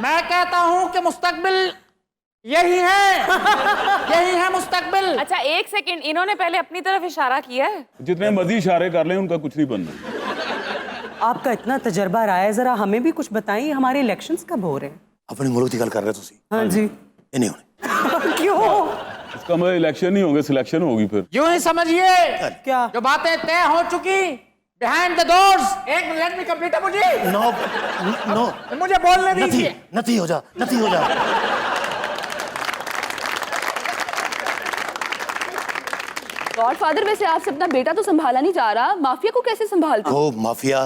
मैं कहता हूँ कि मुस्तकबिल यही है, यही है मुस्तकबिल। अच्छा एक सेकंड, इन्होंने पहले अपनी तरफ इशारा किया है। जितने मर्जी इशारे कर लें उनका कुछ नहीं बनना। आपका इतना तजर्बा रहा है, जरा हमें भी कुछ बताइए, हमारे इलेक्शंस कब हो रहे हैं? अपने मुल्क की गल कर रहे हो तुसी? हाँ जी। ये नहीं होने। क्यों? इसका मतलब इलेक्शन नहीं होंगे, सिलेक्शन होगी फिर। यूं ही समझिए, क्या जो बातें तय हो चुकी बिहाइंड द डोर्स। एक minute, let me complete Abu ji. No मुझे बोलने दीजिए। नथी हो जा, नथी हो जा। गॉडफादर, वैसे आपसे अपना बेटा तो संभाला नहीं जा रहा, माफिया को कैसे संभालते? वो माफिया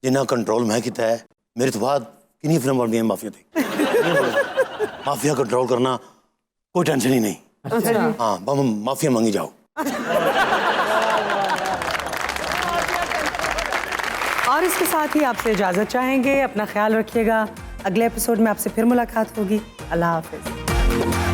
जिन्ना कंट्रोल मैं किया है, मेरे तो बाद कितनी फिल्म बन गई माफिया थी। माफिया कंट्रोल करना कोई टेंशन ही नहीं। हाँ, माफिया मांगी जाओ। और इसके साथ ही आपसे इजाजत चाहेंगे। अपना ख्याल रखिएगा, अगले एपिसोड में आपसे फिर मुलाकात होगी। अल्लाह हाफिज।